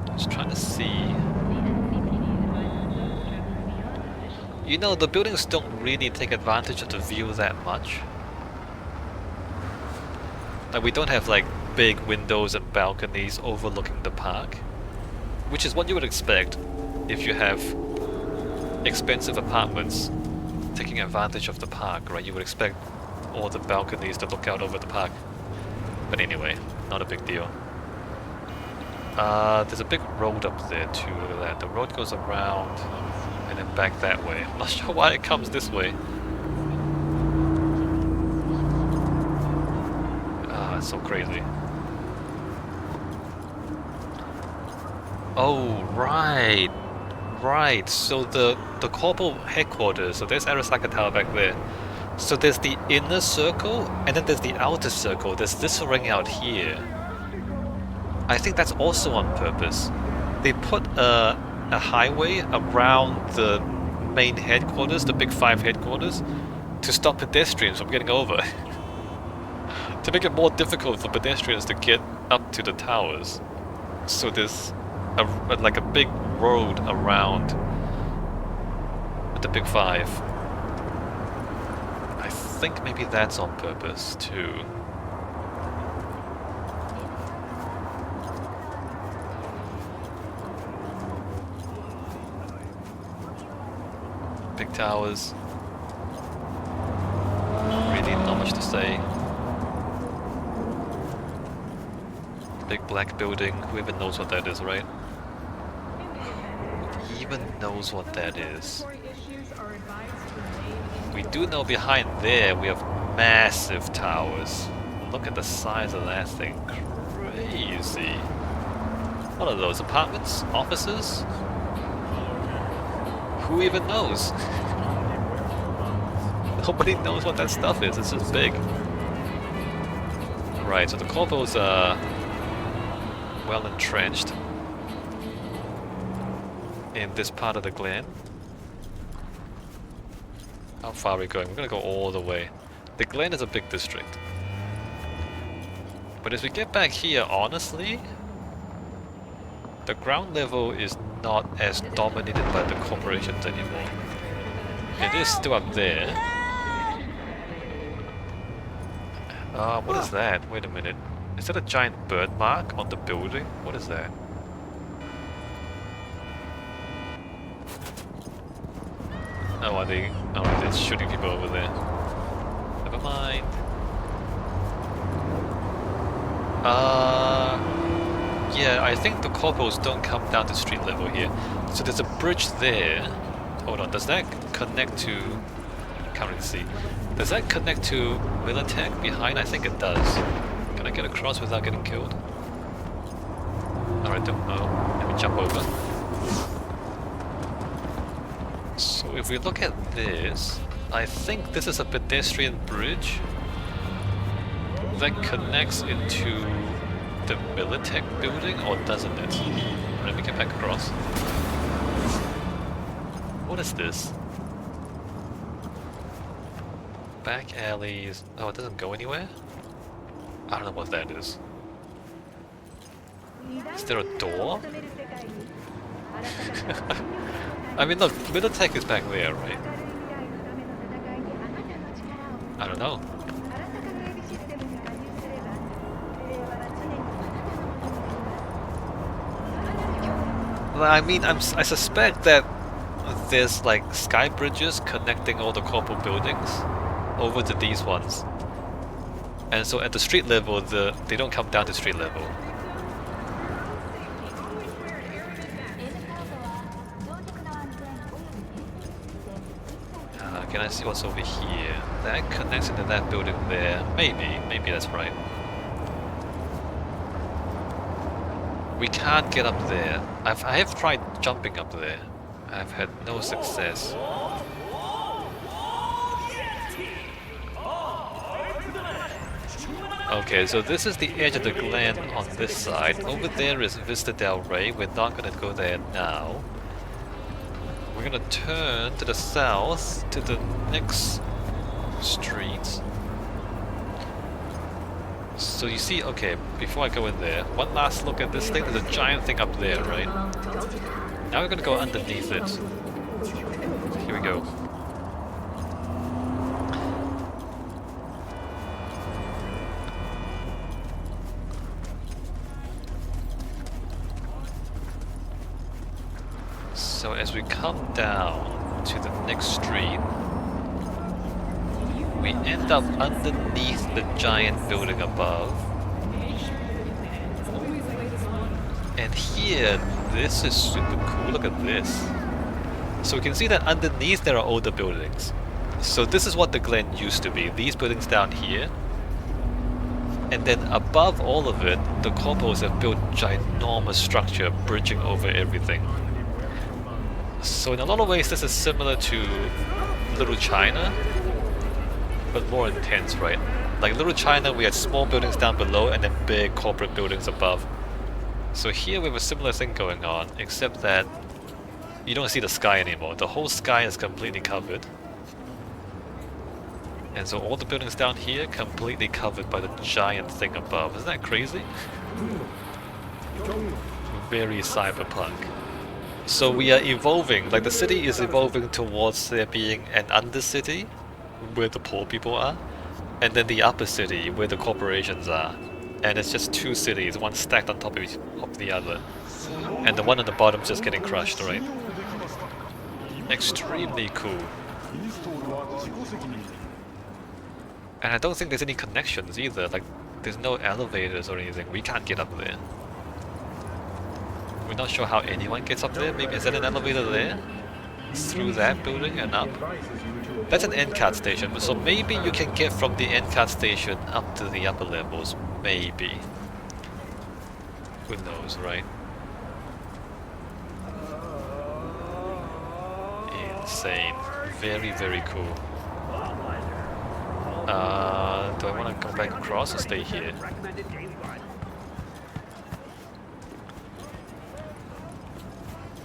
Just trying to see. You know, the buildings don't really take advantage of the view that much. Like, we don't have like big windows and balconies overlooking the park, which is what you would expect if you have expensive apartments taking advantage of the park, right? You would expect all the balconies to look out over the park. But anyway, not a big deal. There's a big road up there too, look at that. The road goes around and then back that way. I'm not sure why it comes this way. It's so crazy. Oh, right. Right, so the corpo headquarters, so there's Arasaka Tower back there. So there's the inner circle, and then there's the outer circle. There's this ring out here. I think that's also on purpose. They put a highway around the main headquarters, the Big Five headquarters, to stop pedestrians from getting over. To make it more difficult for pedestrians to get up to the towers. So there's like a big road around the Big Five. I think maybe that's on purpose too. Big towers. Really not much to say. Big black building. Who even knows what that is, right? Who even knows what that is? We do know behind there we have massive towers. Look at the size of that thing. Crazy. What are those? Apartments? Offices? Who even knows? Nobody knows what that stuff is. It's just big. Right, so the corpos are well entrenched in this part of the Glen. How far are we going? We're gonna go all the way. The Glen is a big district. But as we get back here, honestly, the ground level is not as dominated by the corporations anymore. It is still up there. What is that? Wait a minute. Is that a giant bird mark on the building? What is that? Oh, are they? Oh, they're shooting people over there. Never mind. Yeah, I think the corpos don't come down to street level here. So there's a bridge there. Hold on, does that connect to... Can't really see. Does that connect to Militech behind? I think it does. Can I get across without getting killed? Alright, don't know. Let me jump over. So if we look at this, I think this is a pedestrian bridge that connects into the Militech building, or doesn't it? Let me get back across. What is this? Back alleys. Oh, it doesn't go anywhere? I don't know what that is. Is there a door? I mean, look, Militech is back there, right? I don't know. Well, I mean, I suspect that there's like sky bridges connecting all the corpo buildings over to these ones. And so at the street level, they don't come down to street level. Can I see what's over here? That connects into that building there. Maybe that's right. We can't get up there. I have tried jumping up there. I've had no success. Okay, so this is the edge of the Glen on this side. Over there is Vista del Rey. We're not gonna go there now. We're gonna turn to the south to the next street. So you see, okay, before I go in there, one last look at this thing. There's a giant thing up there, right? Now we're gonna go underneath it. Here we go. So as we come down to the next street, we end up underneath the giant building above. And here, this is super cool, look at this. So we can see that underneath there are older buildings. So this is what the Glen used to be, these buildings down here. And then above all of it, the corpos have built ginormous structure bridging over everything. So in a lot of ways this is similar to Little China, but more intense, right? Like Little China, we had small buildings down below and then big corporate buildings above. So here we have a similar thing going on, except that you don't see the sky anymore. The whole sky is completely covered. And so all the buildings down here completely covered by the giant thing above. Isn't that crazy? Very cyberpunk. So we are evolving, like the city is evolving towards there being an undercity, where the poor people are, and then the upper city, where the corporations are. And it's just two cities, one stacked on top of the other. And the one on the bottom is just getting crushed, right? Extremely cool. And I don't think there's any connections either, like there's no elevators or anything, we can't get up there. We're not sure how anyone gets up there. Maybe is there an elevator there? Through that building and up? That's an end card station, so maybe you can get from the end card station up to the upper levels. Maybe. Who knows, right? Insane. Very, very cool. Do I want to go back across or stay here?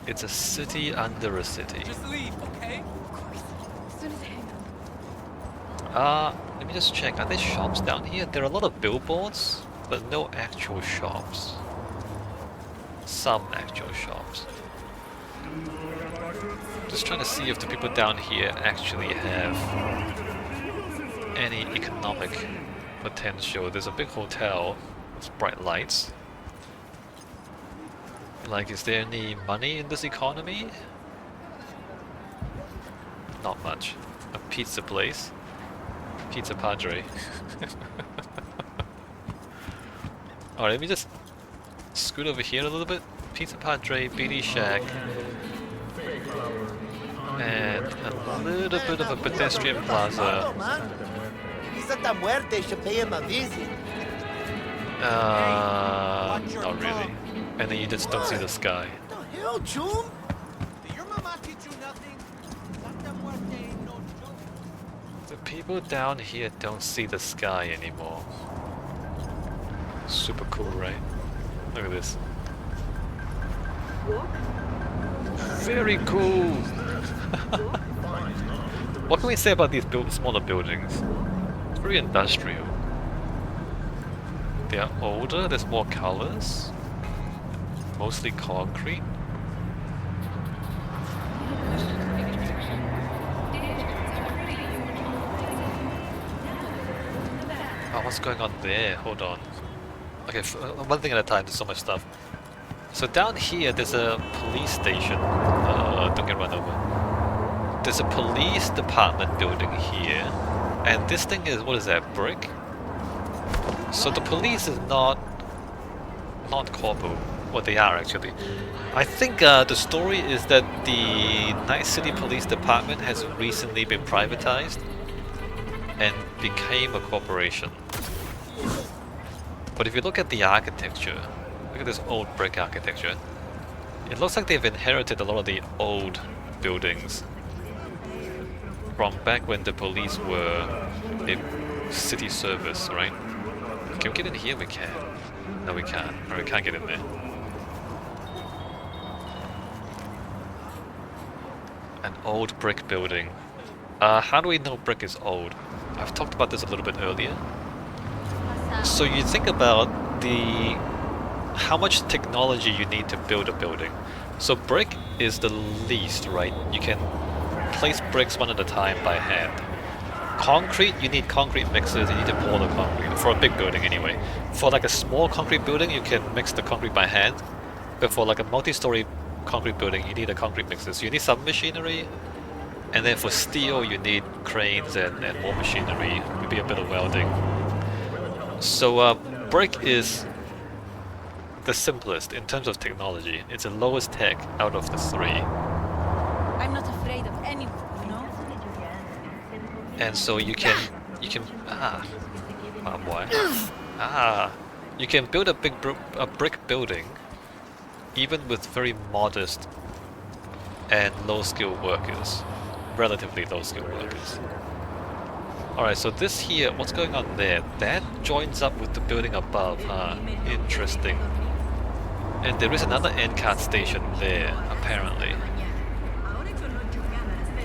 It's a city under a city. Just leave, okay? Of course. As soon as I hang up. Let me just check. Are there shops down here? There are a lot of billboards, but no actual shops. Some actual shops. Just trying to see if the people down here actually have any economic potential. There's a big hotel with bright lights. Like, is there any money in this economy? Not much. A pizza place. Pizza Padre. Alright, let me just scoot over here a little bit. Pizza Padre, BD Shack, and a little bit of a pedestrian plaza. He's at the muerte, should pay him a visit. Not really. And then you just don't see the sky. What the hell, Chum? Did your mama teach you nothing? Santa Muerte ain't no joke. The people down here don't see the sky anymore. Super cool, right? Look at this. Very cool! What can we say about these smaller buildings? It's very industrial. They are older, there's more colors. Mostly concrete. Oh, what's going on there? Hold on. Okay, one thing at a time, there's so much stuff. So down here, there's a police station. Don't get run over. There's a police department building here. And this thing is, what is that, brick? So the police is not corpo. Well, they are actually. I think the story is that the Night City Police Department has recently been privatized and became a corporation. But if you look at the architecture, look at this old brick architecture, it looks like they've inherited a lot of the old buildings from back when the police were in city service, right? Can we get in here? We can. No, we can't. Or we can't get in there. An old brick building. How do we know brick is old? I've talked about this a little bit earlier. So you think about how much technology you need to build a building. So brick is the least, right? You can place bricks one at a time by hand. Concrete, you need concrete mixers, you need to pour the concrete, for a big building anyway. For like a small concrete building, you can mix the concrete by hand. But for like a multi-story concrete building, you need a concrete mixer. So you need some machinery. And then for steel, you need cranes and more machinery, maybe a bit of welding. So brick is the simplest in terms of technology. It's the lowest tech out of the three. I'm not afraid of anyone, you know? And so you can you can build a brick building even with very modest and low-skilled workers, relatively low-skilled workers. Alright, so this here, what's going on there? That joins up with the building above, huh? Interesting. And there is another end-card station there, apparently.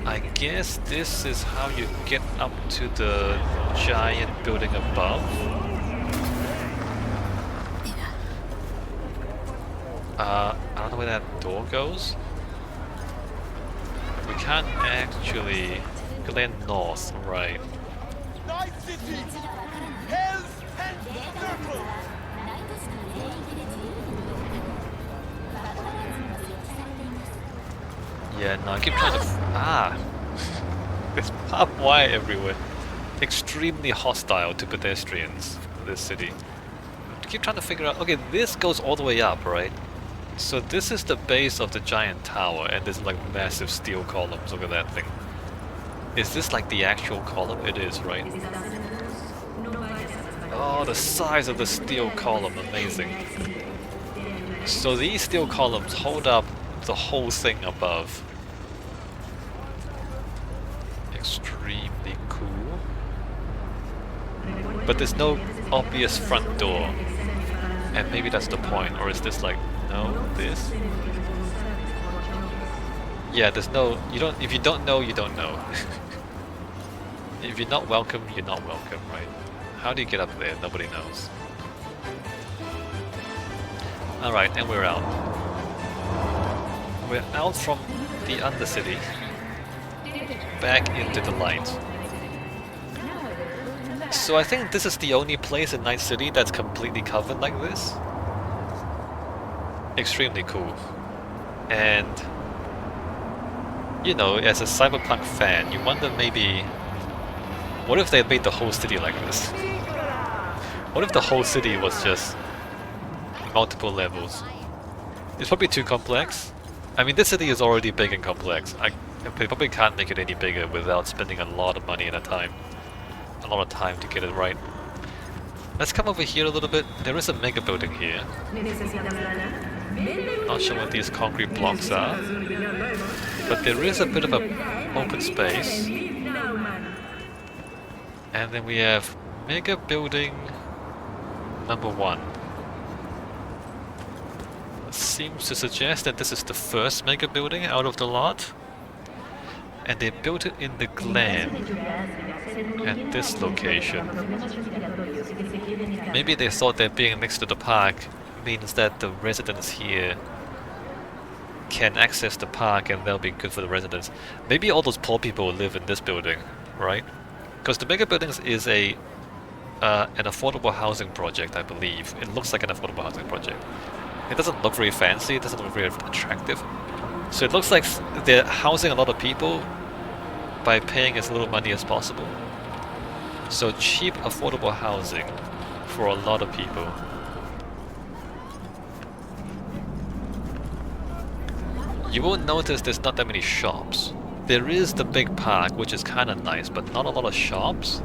I guess this is how you get up to the giant building above. I don't know where that door goes. We can't actually... Glen North, right. Night City! Hell's 10th Circle! Yeah, no, I keep trying to... There's barbed wire everywhere. Extremely hostile to pedestrians, this city. I keep trying to figure out... Okay, this goes all the way up, right? So this is the base of the giant tower, and there's like massive steel columns. Look at that thing. Is this like the actual column? It is, right? Oh, the size of the steel column, amazing. So these steel columns hold up the whole thing above. Extremely cool. But there's no obvious front door. And maybe that's the point, or is this like, no, this? Yeah, there's no, you don't, if you don't know, you don't know. If you're not welcome, you're not welcome, right? How do you get up there? Nobody knows. Alright, and we're out. We're out from the undercity, back into the light. So I think this is the only place in Night City that's completely covered like this. Extremely cool. And you know, as a Cyberpunk fan, you wonder maybe, what if they made the whole city like this? What if the whole city was just multiple levels? It's probably too complex. I mean, this city is already big and complex. They probably can't make it any bigger without spending a lot of money and a lot of time to get it right. Let's come over here a little bit. There is a mega building here. Not sure what these concrete blocks are, but there is a bit of a open space. And then we have mega building number 1. Seems to suggest that this is the first mega building out of the lot. And they built it in the Glen at this location. Maybe they thought that being next to the park means that the residents here can access the park and that'll be good for the residents. Maybe all those poor people live in this building, right? Because the mega buildings is an affordable housing project, I believe. It looks like an affordable housing project. It doesn't look very fancy, it doesn't look very attractive. So it looks like they're housing a lot of people by paying as little money as possible. So cheap, affordable housing for a lot of people. You will notice there's not that many shops. There is the big park, which is kind of nice, but not a lot of shops.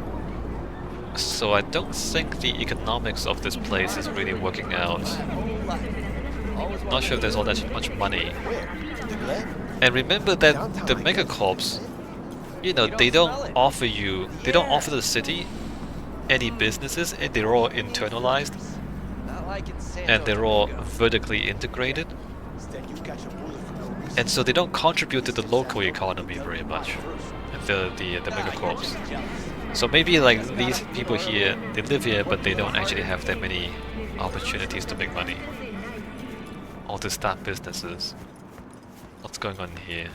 So I don't think the economics of this place is really working out. Not sure if there's all that much money. And remember that the megacorps, you know, they don't offer the city any businesses, and they're all internalized, and they're all vertically integrated. And so they don't contribute to the local economy very much, the megacorps. So maybe like these people here, they live here, but they don't actually have that many opportunities to make money or to start businesses. What's going on here?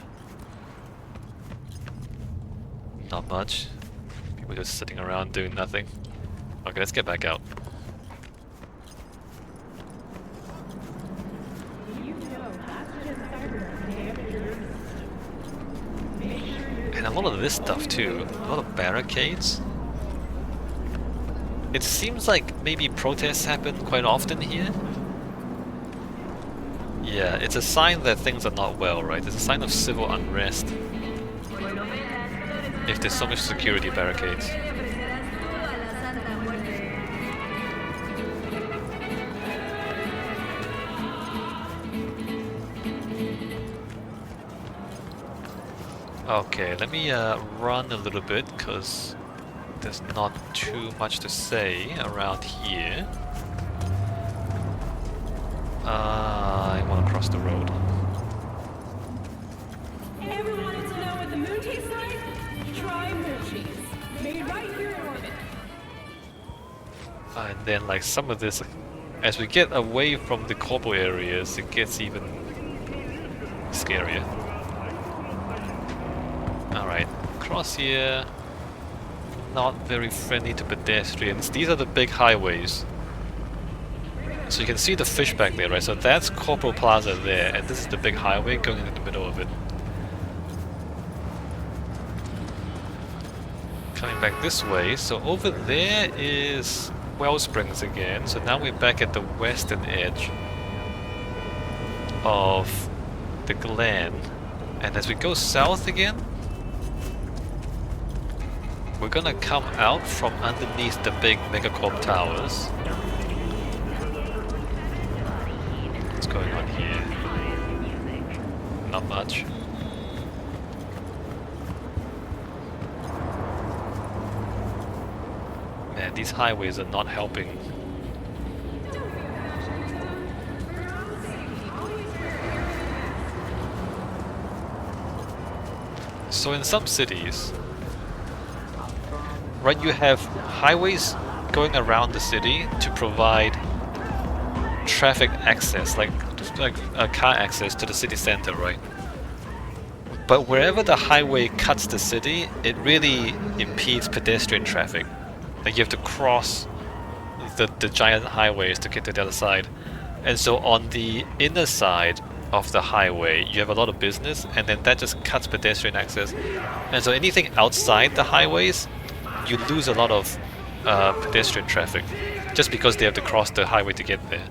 Not much. People just sitting around doing nothing. Okay, let's get back out. And a lot of this stuff too. A lot of barricades. It seems like maybe protests happen quite often here. Yeah, it's a sign that things are not well, right? It's a sign of civil unrest. If there's so much security barricades. Okay, let me run a little bit, because there's not too much to say around here. I want to cross the road. Ever wanted to know what the moon tastes like? Try moon cheese. Made right here in orbit. And then like some of this, as we get away from the corpo areas, it gets even scarier. Alright, cross here. Not very friendly to pedestrians. These are the big highways. So you can see the fish back there, right? So that's Corpo Plaza there, and this is the big highway going in the middle of it. Coming back this way, so over there is Wellsprings again. So now we're back at the western edge of the Glen. And as we go south again, we're gonna come out from underneath the big megacorp towers. What's going on here? Not much. Man, these highways are not helping. So in some cities, right, you have highways going around the city to provide traffic access, like car access to the city center, right? But wherever the highway cuts the city, it really impedes pedestrian traffic. Like you have to cross the giant highways to get to the other side. And so on the inner side, of the highway, you have a lot of business, and then that just cuts pedestrian access. And so anything outside the highways, you lose a lot of pedestrian traffic, just because they have to cross the highway to get there.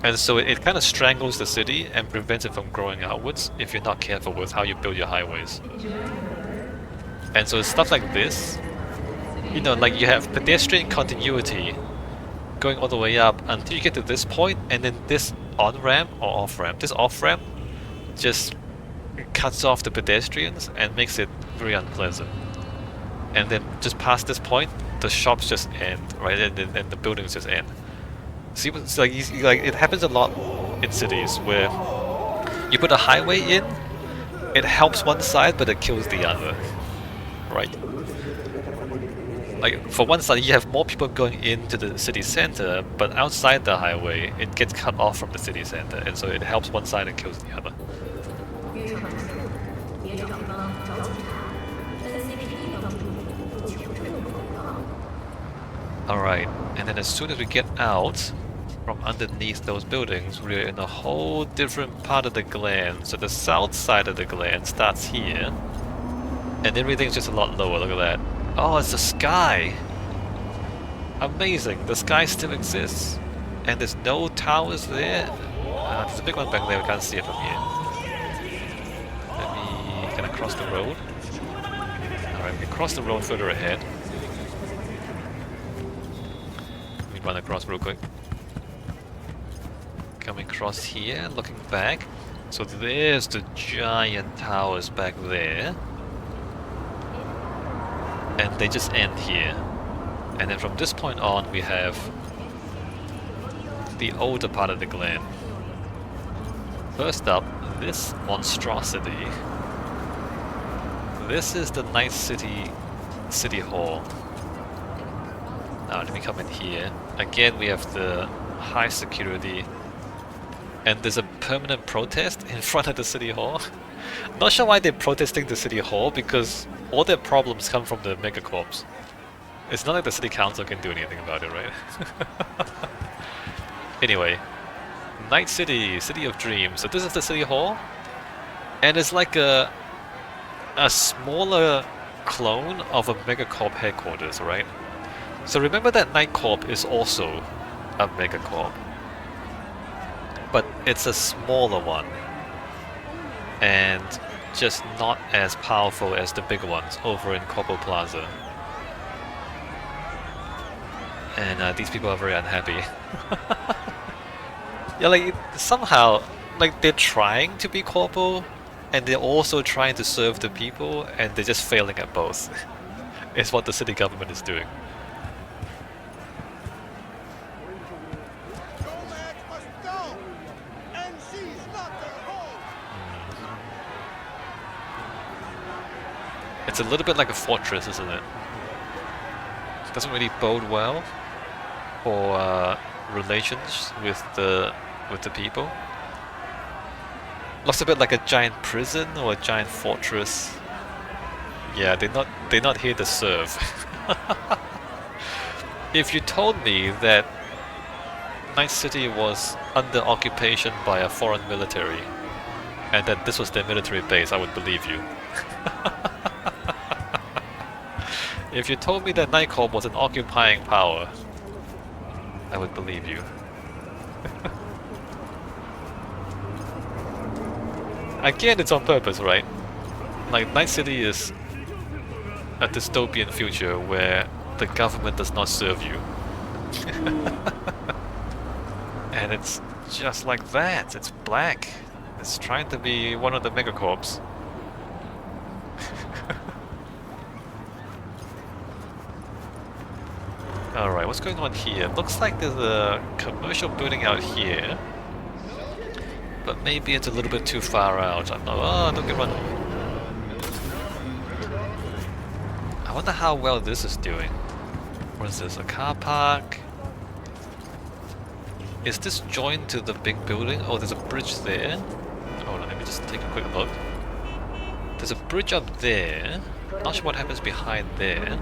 And so it kind of strangles the city and prevents it from growing outwards if you're not careful with how you build your highways. And so it's stuff like this, you know, like you have pedestrian continuity going all the way up until you get to this point, and then this on-ramp or off-ramp, this off-ramp just cuts off the pedestrians and makes it very unpleasant. And then just past this point, the shops just end, right? And the buildings just end. See, it's like, it happens a lot in cities where you put a highway in, it helps one side, but it kills the other, right? Like, for one side, you have more people going into the city center, but outside the highway, it gets cut off from the city center, and so it helps one side and kills the other. Alright, and then as soon as we get out from underneath those buildings, we're in a whole different part of the Glen. So the south side of the Glen starts here, and everything's just a lot lower. Look at that. Oh, it's the sky! Amazing, the sky still exists. And there's no towers there. There's a big one back there, we can't see it from here. Let me kind of cross the road. Alright, we cross the road further ahead. Let me run across real quick. Coming across here, looking back. So there's the giant towers back there. And they just end here. And then from this point on we have the older part of the Glen. First up, this monstrosity. This is the Night City City Hall. Now let me come in here. Again we have the high security. And there's a permanent protest in front of the City Hall. Not sure why they're protesting the City Hall, because all their problems come from the megacorps. It's not like the City Council can do anything about it, right? Anyway, Night City, City of Dreams. So this is the City Hall, and it's like a smaller clone of a megacorp headquarters, right? So remember that Night Corp is also a megacorp, but it's a smaller one, and just not as powerful as the big ones over in Corpo Plaza. And these people are very unhappy. Yeah, like, somehow, like, they're trying to be Corpo, and they're also trying to serve the people, and they're just failing at both. It's what the city government is doing. It's a little bit like a fortress, isn't it? It doesn't really bode well for relations with the people. Looks a bit like a giant prison or a giant fortress. Yeah, they're not here to serve. If you told me that Night City was under occupation by a foreign military and that this was their military base, I would believe you. If you told me that Night Corp was an occupying power, I would believe you. Again, it's on purpose, right? Like, Night City is a dystopian future where the government does not serve you. And it's just like that. It's black. It's trying to be one of the megacorps. Alright, what's going on here? Looks like there's a commercial building out here. But maybe it's a little bit too far out. I'm not. Oh, don't get run. I wonder how well this is doing. What is this? A car park? Is this joined to the big building? Oh, there's a bridge there. Hold on, let me just take a quick look. There's a bridge up there. Not sure what happens behind there.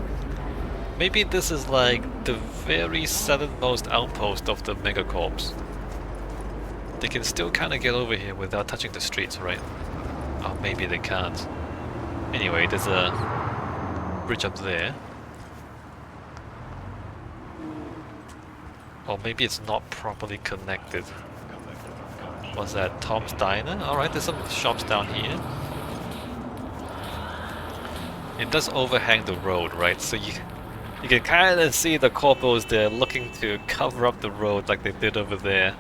Maybe this is like the very southernmost outpost of the megacorps. They can still kind of get over here without touching the streets, right? Oh, maybe they can't. Anyway, there's a bridge up there. Or maybe it's not properly connected. What's that? Tom's Diner? Alright, there's some shops down here. It does overhang the road, right? So you can kind of see the corpos there looking to cover up the road like they did over there.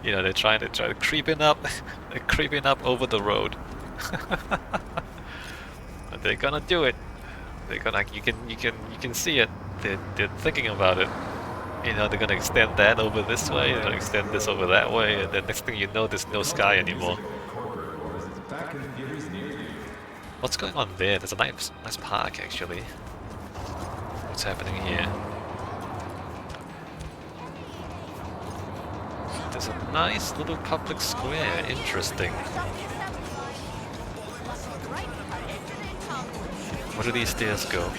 You know, they're trying to creeping up, they're creeping up over the road. But they're gonna do it. They're gonna, you can see it. They're thinking about it. You know, they're gonna extend that over this way, they're gonna extend this over that way, and then next thing you know, there's no sky anymore. What's going on there? There's a nice park, actually. What's happening here? There's a nice little public square. Interesting. Where do these stairs go?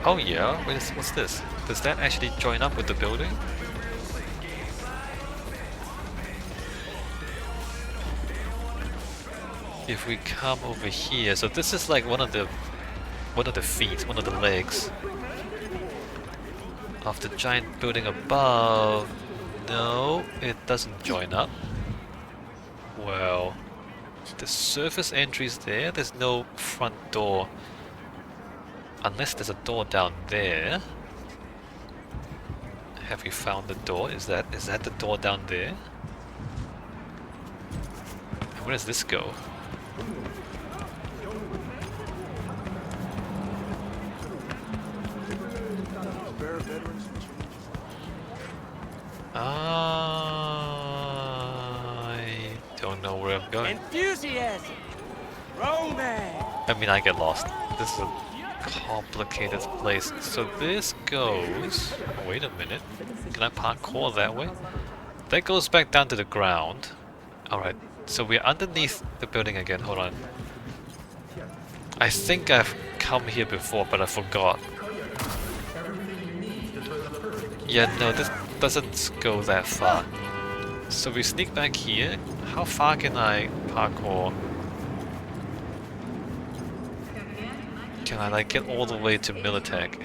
Oh yeah, what's this? Does that actually join up with the building? If we come over here, so this is like one of the feet, one of the legs of the giant building above. No, it doesn't join up. Well, the surface entry's there. There's no front door. Unless there's a door down there. Have we found the door? Is that the door down there? And where does this go? I don't know where I'm going. Enthusiasm! Romance! I mean, I get lost. This is a complicated place. So this goes... Wait a minute. Can I parkour that way? That goes back down to the ground. Alright, so we're underneath the building again. Hold on. I think I've come here before, but I forgot. Yeah, no, this doesn't go that far. So we sneak back here. How far can I parkour? Can I like get all the way to Militech?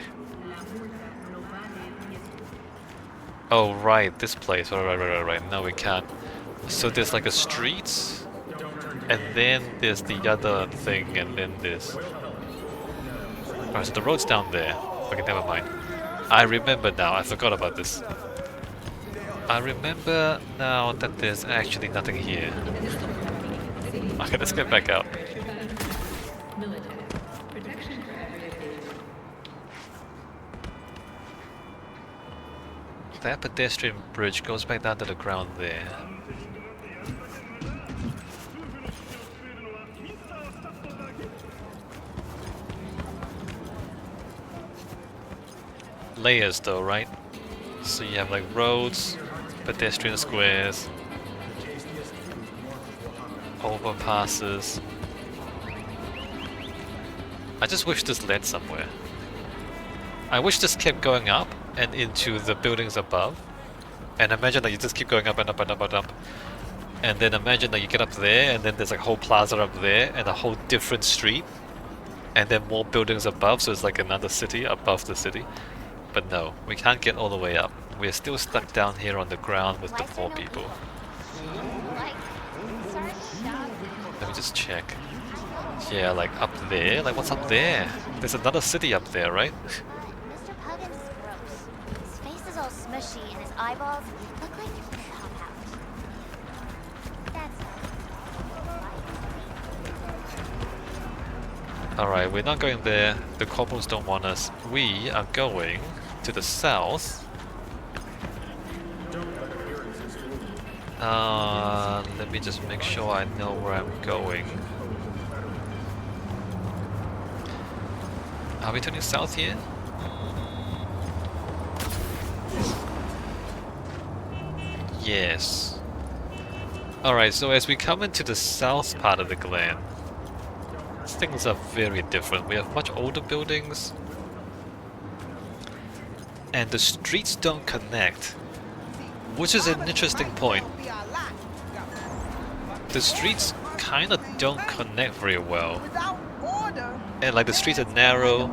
Oh right, this place. Right. No, we can't. So there's like a street, and then there's the other thing, and then this. Alright, so the road's down there. Okay, never mind. I remember now, I forgot about this. I remember now that there's actually nothing here. Okay, let's get back out. That pedestrian bridge goes back down to the ground there. Layers though, right? So you have like roads, pedestrian squares, overpasses. I just wish this led somewhere. I wish this kept going up and into the buildings above. And imagine that you just keep going up and up and up and up. And then imagine that you get up there and then there's like a whole plaza up there and a whole different street. And then more buildings above, so it's like another city above the city. But no, we can't get all the way up. We're still stuck down here on the ground with the poor people. Let me just check. Yeah, like up there? Like what's up there? There's another city up there, right? Mr. Puggins is gross. His face is all smushy and his eyeballs look like they're gonna pop out. That's Alright, we're not going there. The corporals don't want us. We are going to the south. Let me just make sure I know where I'm going. Are we turning south here? Yes. Alright, so as we come into the south part of the Glen, things are very different. We have much older buildings, and the streets don't connect, which is an interesting point. The streets kind of don't connect very well, and like the streets are narrow,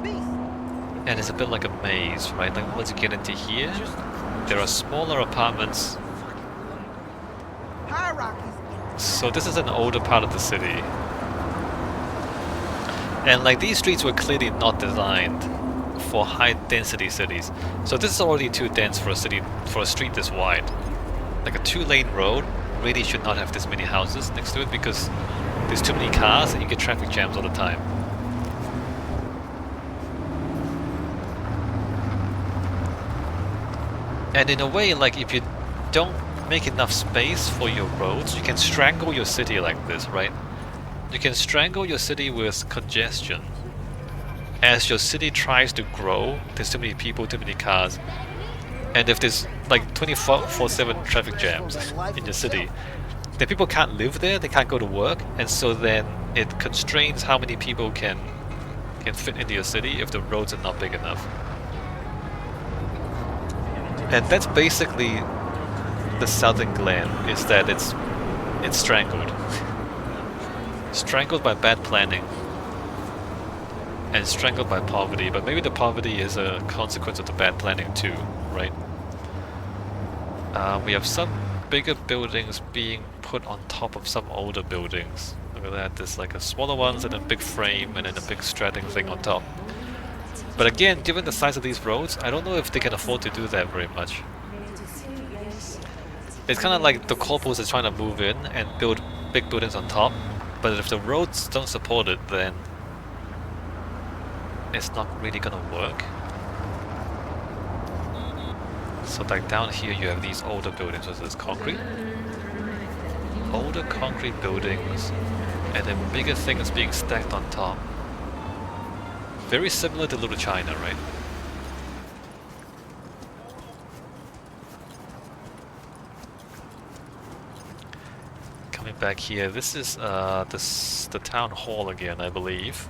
and it's a bit like a maze, right? Like once you get into here, there are smaller apartments. So this is an older part of the city. And like these streets were clearly not designed for high density cities. So this is already too dense for a city, for a street this wide. Like a 2-lane road really should not have this many houses next to it because there's too many cars and you get traffic jams all the time. And in a way, like if you don't make enough space for your roads, you can strangle your city like this, right? You can strangle your city with congestion. As your city tries to grow, there's too many people, too many cars. And if there's like 24/7 traffic jams in your city, then people can't live there, they can't go to work, and so then it constrains how many people can fit into your city if the roads are not big enough. And that's basically the southern Glen, is that it's strangled. Strangled by bad planning. And strangled by poverty, but maybe the poverty is a consequence of the bad planning too, right? We have some bigger buildings being put on top of some older buildings. Look at that, there's like a smaller ones and a big frame and then a big straddling thing on top. But again, given the size of these roads, I don't know if they can afford to do that very much. It's kind of like the corpos are trying to move in and build big buildings on top, but if the roads don't support it, then it's not really gonna work. So like down here you have these older buildings with this concrete. Older concrete buildings, and then bigger things being stacked on top. Very similar to Little China, right? Coming back here, this is the town hall again, I believe.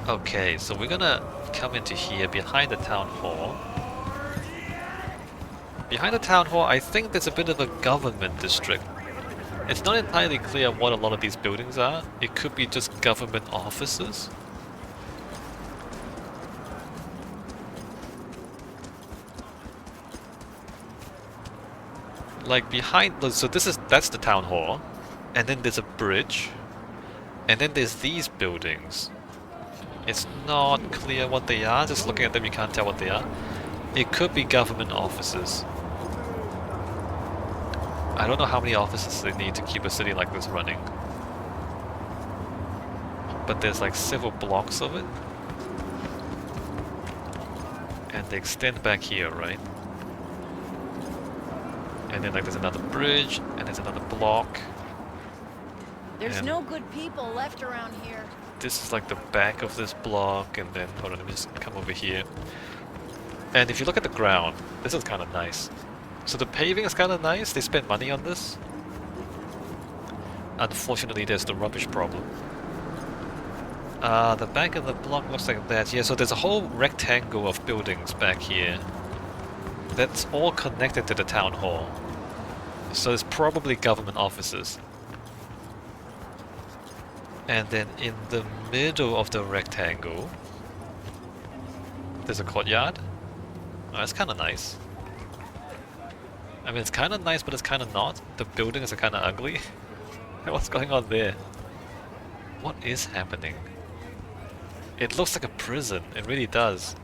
Okay, so we're gonna come into here behind the town hall. Behind the town hall, I think there's a bit of a government district. It's not entirely clear what a lot of these buildings are. It could be just government offices. Like behind, so that's the town hall, and then there's a bridge, and then there's these buildings. It's not clear what they are, just looking at them you can't tell what they are. It could be government offices. I don't know how many offices they need to keep a city like this running. But there's like several blocks of it. And they extend back here, right? And then like there's another bridge, and there's another block. There's And no good people left around here. this is like the back of this block, and then, hold on, let me just come over here. And if you look at the ground, this is kind of nice. So the paving is kind of nice, they spent money on this. Unfortunately, there's the rubbish problem. The back of the block looks like that. Yeah, so there's a whole rectangle of buildings back here. That's all connected to the town hall. So it's probably government offices. And then in the middle of the rectangle, there's a courtyard. Oh, that's kind of nice. I mean, it's kind of nice, but it's kind of not. The buildings are kind of ugly. What's going on there? What is happening? It looks like a prison. It really does.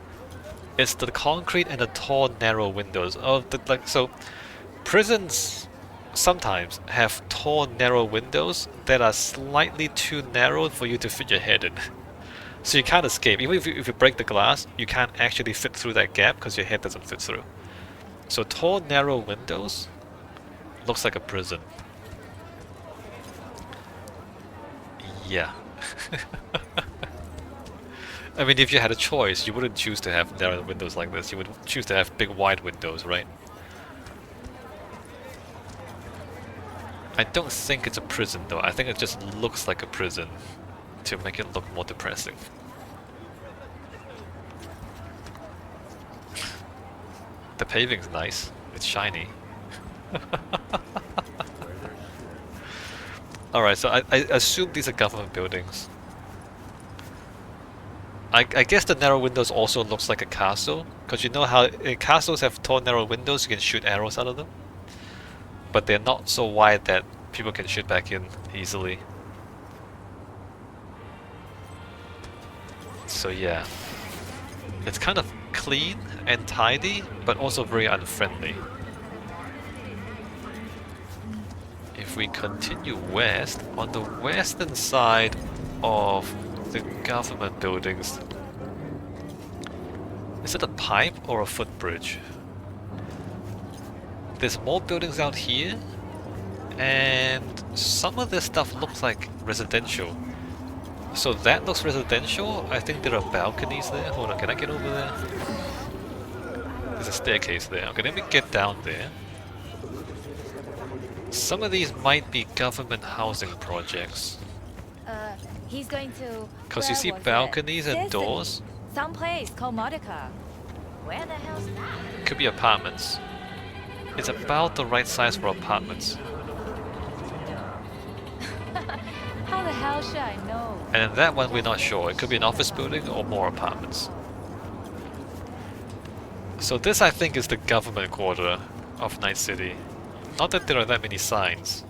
It's the concrete and the tall, narrow windows. Oh, so prisons sometimes have tall, narrow windows that are slightly too narrow for you to fit your head in. So you can't escape. Even if you break the glass, you can't actually fit through that gap because your head doesn't fit through. So tall, narrow windows looks like a prison. Yeah. I mean, if you had a choice, you wouldn't choose to have narrow windows like this. You would choose to have big, wide windows, right? I don't think it's a prison though, I think it just looks like a prison to make it look more depressing. The paving's nice, it's shiny. Alright, so I assume these are government buildings. I guess the narrow windows also looks like a castle, because you know how castles have tall narrow windows, you can shoot arrows out of them. But they're not so wide that people can shoot back in easily. So yeah, it's kind of clean and tidy, but also very unfriendly. If we continue west, on the western side of the government buildings, is it a pipe or a footbridge? There's more buildings out here, and some of this stuff looks like residential. So that looks residential. I think there are balconies there. Hold on, can I get over there? There's a staircase there. Okay, let me get down there. Some of these might be government housing projects. He's going to... Because you see where was it? balconies and Destiny. doors. Some place called Modica. Where the hell's that? Could be apartments. It's about the right size for apartments. How the hell should I know? And in that one we're not sure. It could be an office building or more apartments. So this I think is the government quarter of Night City. Not that there are that many signs.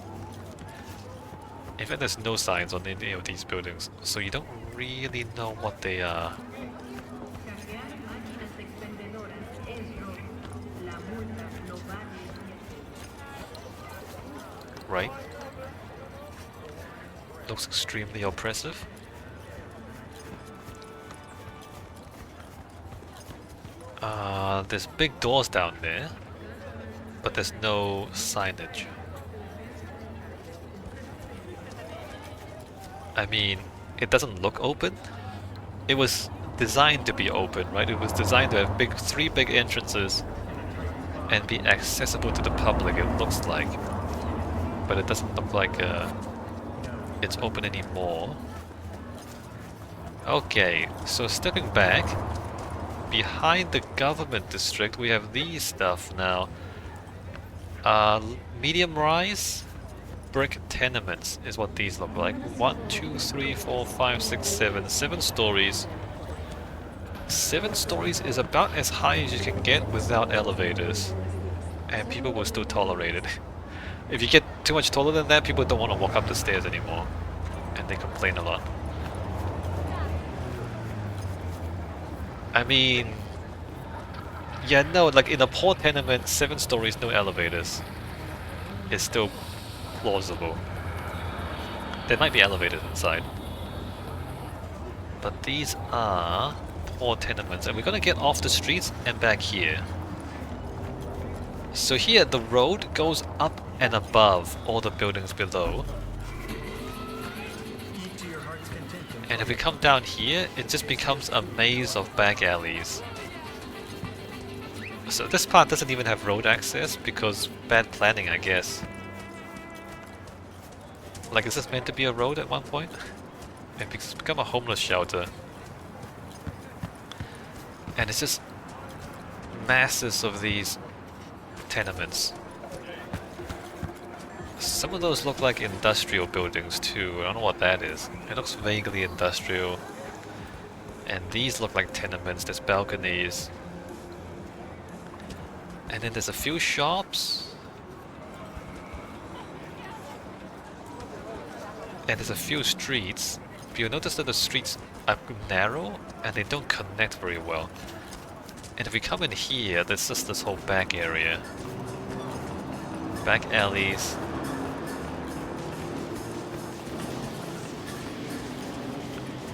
In fact, there's no signs on any of these buildings, so you don't really know what they are. Right? Looks extremely oppressive. There's big doors down there, but there's no signage. I mean, it doesn't look open. It was designed to be open, right? It was designed to have three big entrances and be accessible to the public, it looks like. But it doesn't look like it's open anymore. Okay, so stepping back, behind the government district we have these stuff now. Medium rise brick tenements is what these look like. 1, 2, 3, 4, 5, 6, 7. 7 stories. 7 stories is about as high as you can get without elevators. And people will still tolerate it. If you get too much taller than that, people don't want to walk up the stairs anymore. And they complain a lot. I mean... yeah, no, like in a poor tenement, 7 stories, no elevators. It's still plausible. There might be elevators inside. But these are poor tenements, and we're gonna get off the streets and back here. So here, the road goes up and above all the buildings below. And if we come down here, it just becomes a maze of back alleys. So this part doesn't even have road access because bad planning, I guess. Like, is this meant to be a road at one point? It's become a homeless shelter. And it's just masses of these tenements. Some of those look like industrial buildings too. I don't know what that is. It looks vaguely industrial. And these look like tenements. There's balconies. And then there's a few shops. And there's a few streets. But you'll notice that the streets are narrow and they don't connect very well. And if we come in here, there's just this whole back area. Back alleys.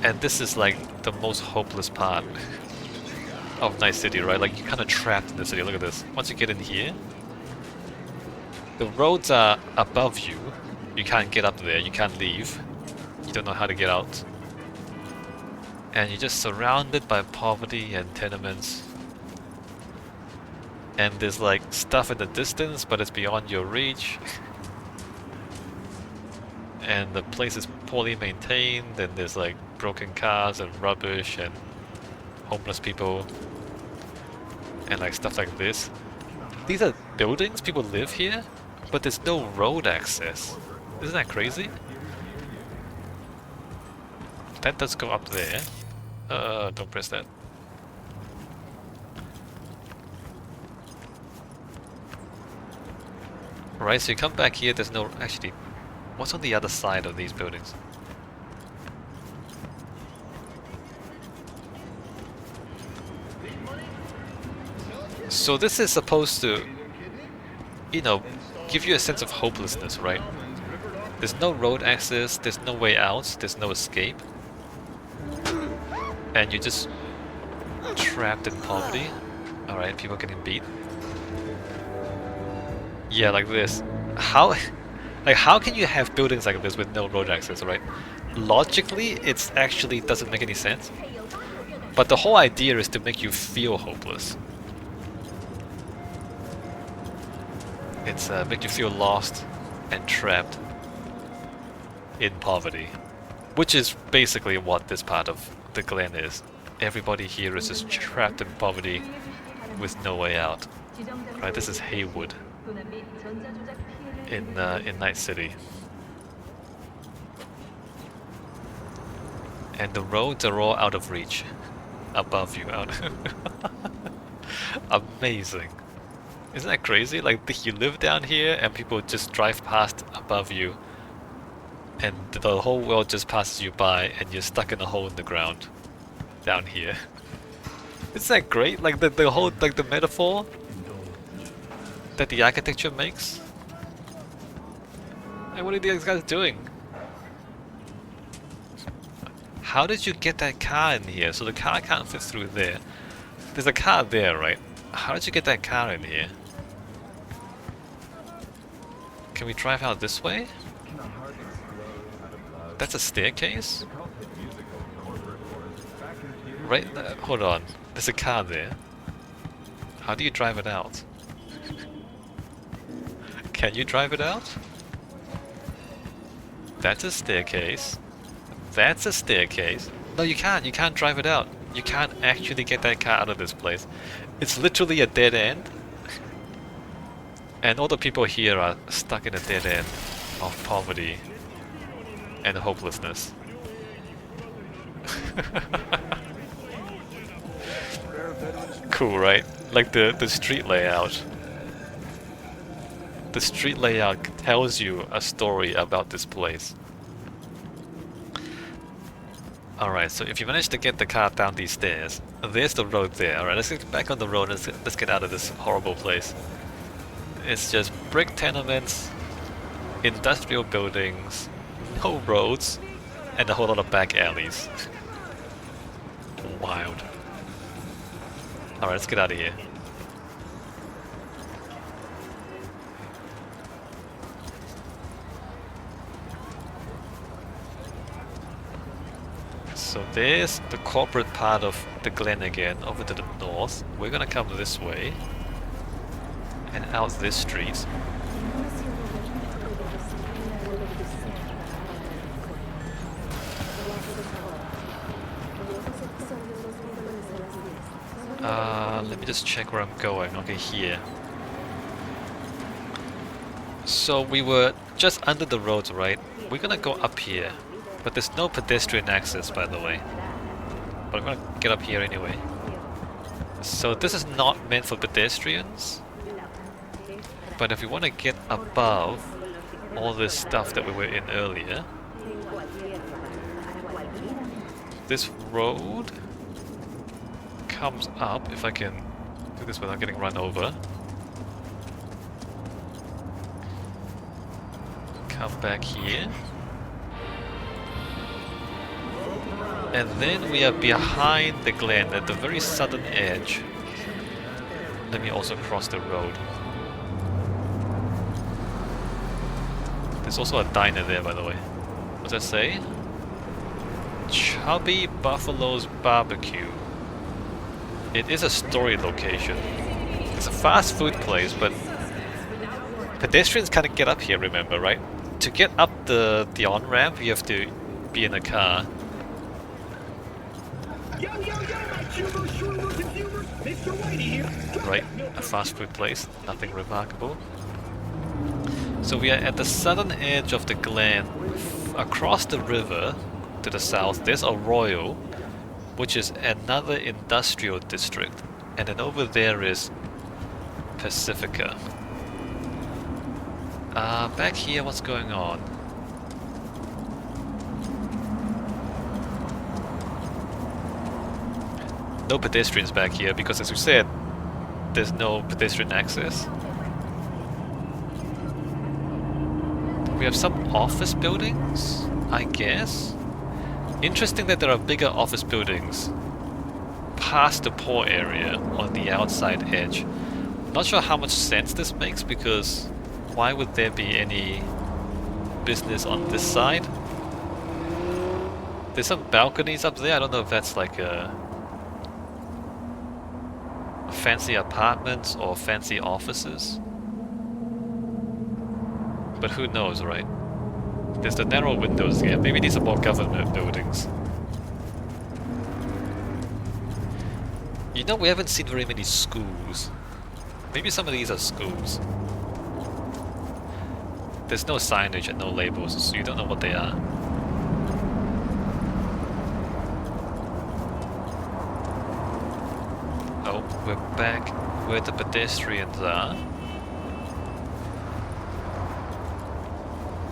And this is like the most hopeless part of Night City, right? Like, you're kind of trapped in the city. Look at this. Once you get in here, the roads are above you. You can't get up there, you can't leave. You don't know how to get out. And you're just surrounded by poverty and tenements. And there's like stuff in the distance, but it's beyond your reach. and the place is poorly maintained, and there's like broken cars and rubbish and homeless people and like stuff like this. These are buildings, people live here, but there's no road access. Isn't that crazy? That does go up there. Don't press that. Right, so you come back here, there's no... Actually, what's on the other side of these buildings? So this is supposed to, you know, give you a sense of hopelessness, right? There's no road access, there's no way out, there's no escape. And you're just trapped in poverty. Alright, people getting beat. Yeah, like this. How can you have buildings like this with no road access, right? Logically, it's actually doesn't make any sense. But the whole idea is to make you feel hopeless. It's make you feel lost and trapped in poverty. Which is basically what this part of the Glen is. Everybody here is just trapped in poverty with no way out. Right, this is Haywood in Night City. And the roads are all out of reach. Above you, out. Amazing. Isn't that crazy? Like, you live down here and people just drive past above you. And the whole world just passes you by and you're stuck in a hole in the ground. Down here. Isn't that great? Like, the whole, like, the metaphor that the architecture makes. Like, what are these guys doing? How did you get that car in here? So the car can't fit through there. There's a car there, right? How did you get that car in here? Can we drive out this way? That's a staircase? Right, hold on. There's a car there. How do you drive it out? Can you drive it out? That's a staircase. That's a staircase. No, you can't. You can't drive it out. You can't actually get that car out of this place. It's literally a dead end. And all the people here are stuck in a dead end of poverty and hopelessness. Cool, right? Like the street layout. The street layout tells you a story about this place. Alright, so if you manage to get the car down these stairs, there's the road there. Alright, let's get back on the road and let's get out of this horrible place. It's just brick tenements, industrial buildings, no roads, and a whole lot of back alleys. Wild. Alright, let's get out of here. So there's the corporate part of the Glen again, over to the north. We're gonna come this way and out this street. Let me just check where I'm going. Okay, here. So we were just under the roads, right? We're gonna go up here. But there's no pedestrian access, by the way. But I'm gonna get up here anyway. So this is not meant for pedestrians. But if we want to get above all this stuff that we were in earlier, this road comes up, if I can do this without getting run over. Come back here. And then we are behind the Glen at the very southern edge. Let me also cross the road. There's also a diner there, by the way. What does that say? Chubby Buffalo's Barbecue. It is a story location. It's a fast food place, but pedestrians can't get up here, remember, right? to get up the on-ramp, you have to be in a car. Right, a fast food place, nothing remarkable. So we are at the southern edge of the Glen. Across the river to the south, there's Arroyo, which is another industrial district. And then over there is Pacifica. Back here, what's going on? No pedestrians back here because, as we said, there's no pedestrian access. We have some office buildings, I guess. Interesting that there are bigger office buildings past the poor area on the outside edge. Not sure how much sense this makes, because why would there be any business on this side? There's some balconies up there. I don't know if that's like a fancy apartments or fancy offices. But who knows, right? There's the narrow windows here. Maybe these are more government buildings. You know, we haven't seen very many schools. Maybe some of these are schools. There's no signage and no labels, so you don't know what they are. Oh, we're back where the pedestrians are.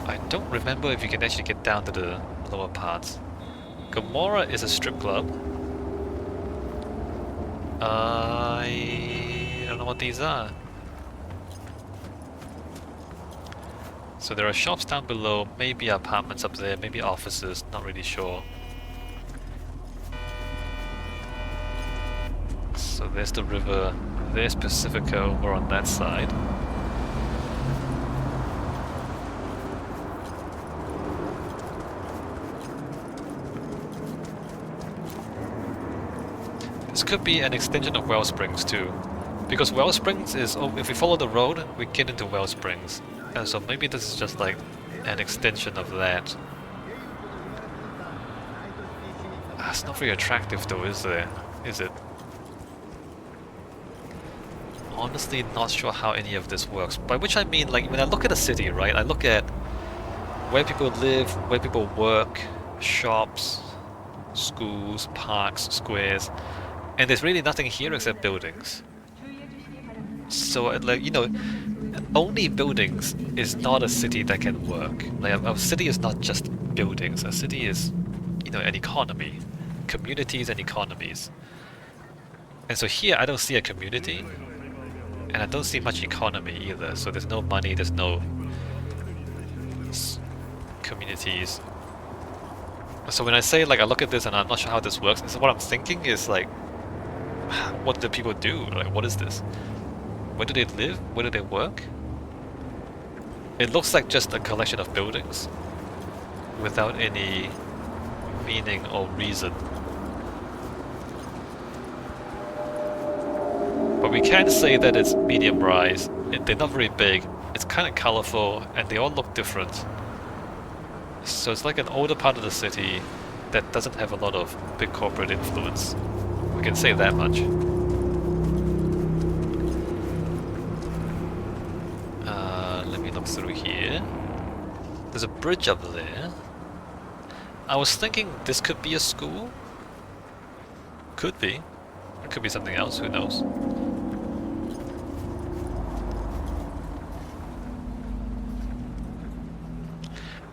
I don't remember if you can actually get down to the lower parts. Gomorrah is a strip club. I don't know what these are. So there are shops down below, maybe apartments up there, maybe offices, not really sure. So there's the river, there's Pacifica over on that side. This could be an extension of Wellsprings too, because Wellsprings is, oh, if we follow the road, we get into Wellsprings, and so maybe this is just like an extension of that. It's not very attractive though, is there? Is it? Honestly, not sure how any of this works. By which I mean, like, when I look at a city, right, I look at where people live, where people work, shops, schools, parks, squares, and there's really nothing here except buildings. So, like, you know, only buildings is not a city that can work. Like, a city is not just buildings. A city is, you know, an economy. Communities and economies. And so here, I don't see a community, and I don't see much economy either. So there's no money, there's no communities. So when I say, like, I look at this and I'm not sure how this works, so what I'm thinking is, like, what do people do? Like, what is this? Where do they live? Where do they work? It looks like just a collection of buildings without any meaning or reason. But we can say that it's medium rise. They're not very big. It's kind of colorful and they all look different. So it's like an older part of the city that doesn't have a lot of big corporate influence. We can say that much. Let me look through here. There's a bridge up there. I was thinking this could be a school. Could be. It could be something else, who knows.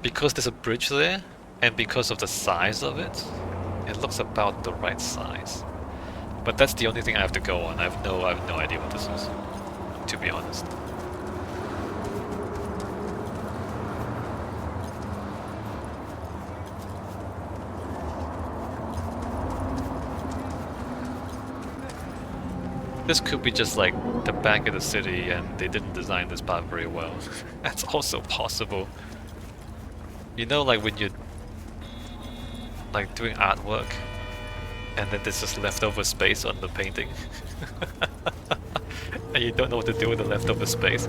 Because there's a bridge there, and because of the size of it, it looks about the right size. But that's the only thing I have to go on. I have no idea what this is, to be honest. This could be just like the back of the city and they didn't design this part very well. That's also possible. You know, like when you're like doing artwork and then there's just leftover space on the painting. and you don't know what to do with the leftover space.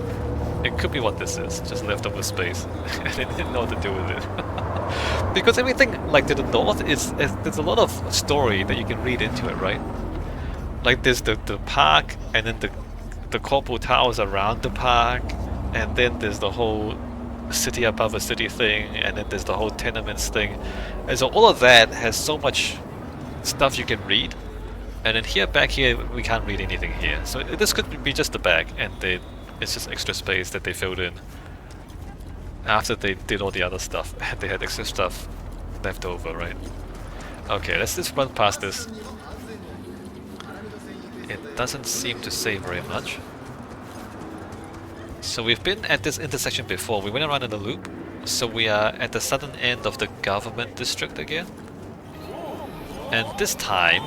It could be what this is, just leftover space, and they didn't know what to do with it. Because everything, like to the north, there's a lot of story that you can read into it, right? Like there's the park, and then the corpo towers around the park, and then there's the whole city above a city thing, and then there's the whole tenements thing. And so all of that has so much stuff you can read. And then here, back here, we can't read anything here. So this could be just the back, and it's just extra space that they filled in after they did all the other stuff. They had extra stuff left over, right? Okay, let's just run past this. It doesn't seem to say very much. So we've been at this intersection before. We went around in a loop. So we are at the southern end of the government district again. And this time,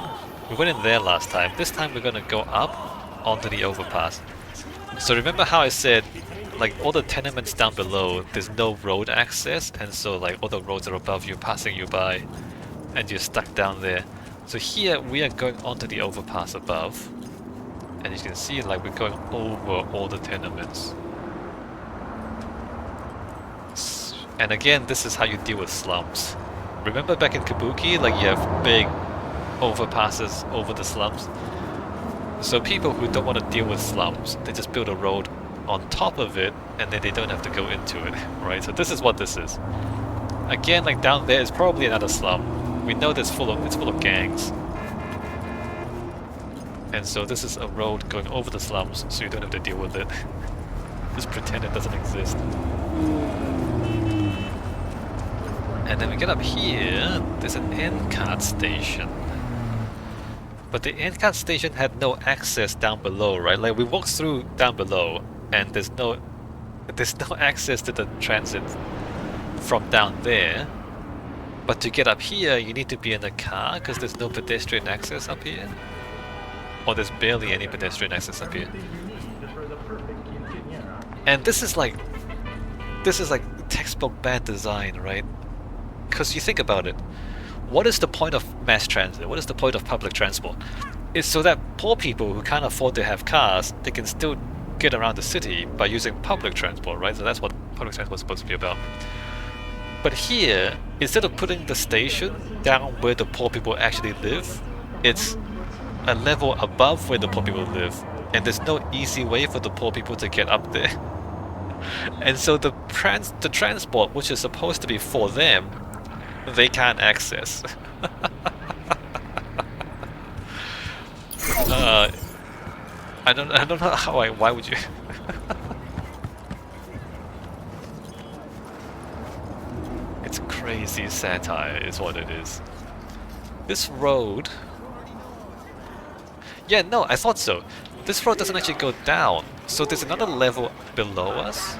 we went in there last time. This time we're gonna go up onto the overpass. So remember how I said, like all the tenements down below, there's no road access, and so like all the roads are above you, passing you by, and you're stuck down there. So here we are going onto the overpass above, and you can see like we're going over all the tenements. And again, this is how you deal with slums. Remember back in Kabuki, like you have big overpasses over the slums? So people who don't want to deal with slums, they just build a road on top of it, and then they don't have to go into it, right? So this is what this is. Again, like down there is probably another slum. We know it's full of gangs. And so this is a road going over the slums, so you don't have to deal with it. Just pretend it doesn't exist. And then we get up here, there's an end card station. But the end card station had no access down below, right? Like we walked through down below, and there's no access to the transit from down there. But to get up here, you need to be in a car, because there's no pedestrian access up here. Or there's barely any pedestrian access up here. And this is like textbook bad design, right? Because you think about it, what is the point of mass transit? What is the point of public transport? It's so that poor people who can't afford to have cars, they can still get around the city by using public transport, right? So that's what public transport is supposed to be about. But here, instead of putting the station down where the poor people actually live, it's a level above where the poor people live, and there's no easy way for the poor people to get up there. And so the transport, which is supposed to be for them, they can't access. I don't know how why would you? It's crazy satire is what it is. This road. Yeah, no, I thought so. This road doesn't actually go down, so there's another level below us.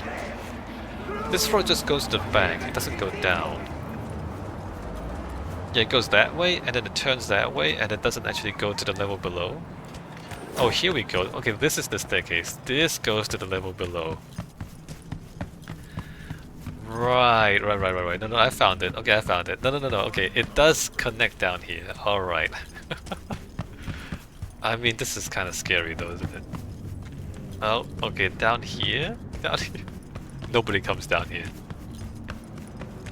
This road just goes to the back, it doesn't go down. Yeah, it goes that way, and then it turns that way, and it doesn't actually go to the level below. Oh, here we go. Okay, this is the staircase. This goes to the level below. Right. No, I found it. Okay, I found it. No. Okay, it does connect down here. Alright. I mean, this is kind of scary though, isn't it? Oh, okay, down here? Down here? Nobody comes down here.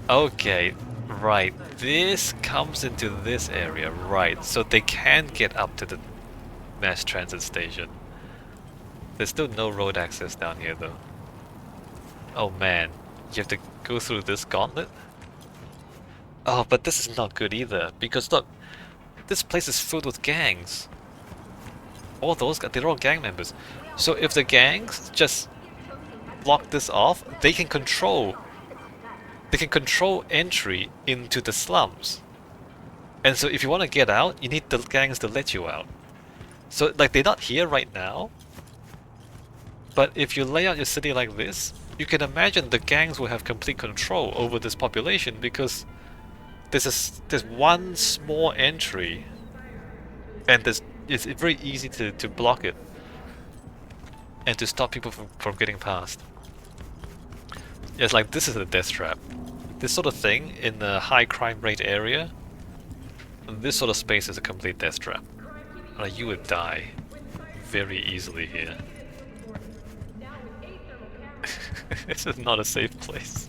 Okay, right. This comes into this area, right. So they can get up to the mass transit station. There's still no road access down here though. Oh man, you have to go through this gauntlet? Oh, but this is not good either, because look, this place is filled with gangs. All those guys, they're all gang members. So if the gangs just block this off, they can control entry into the slums. And so if you want to get out, you need the gangs to let you out. So like they're not here right now, but if you lay out your city like this, you can imagine the gangs will have complete control over this population, because there's one small entry, and it's very easy to block it and to stop people from getting past. Yeah, it's like this is a death trap. This sort of thing in a high crime rate area, this sort of space is a complete death trap. Like you would die very easily here. This is not a safe place.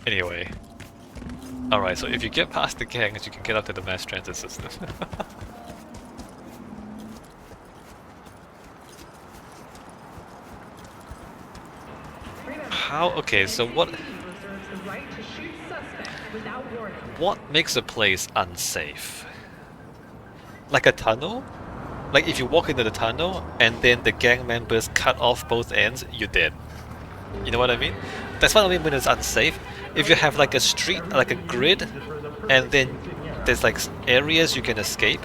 Anyway. Alright, so if you get past the gangs, you can get up to the mass transit system. How? Okay, so what makes a place unsafe? Like a tunnel? Like if you walk into the tunnel and then the gang members cut off both ends, you're dead. You know what I mean? That's what I mean when it's unsafe. If you have like a street, like a grid, and then there's like areas you can escape,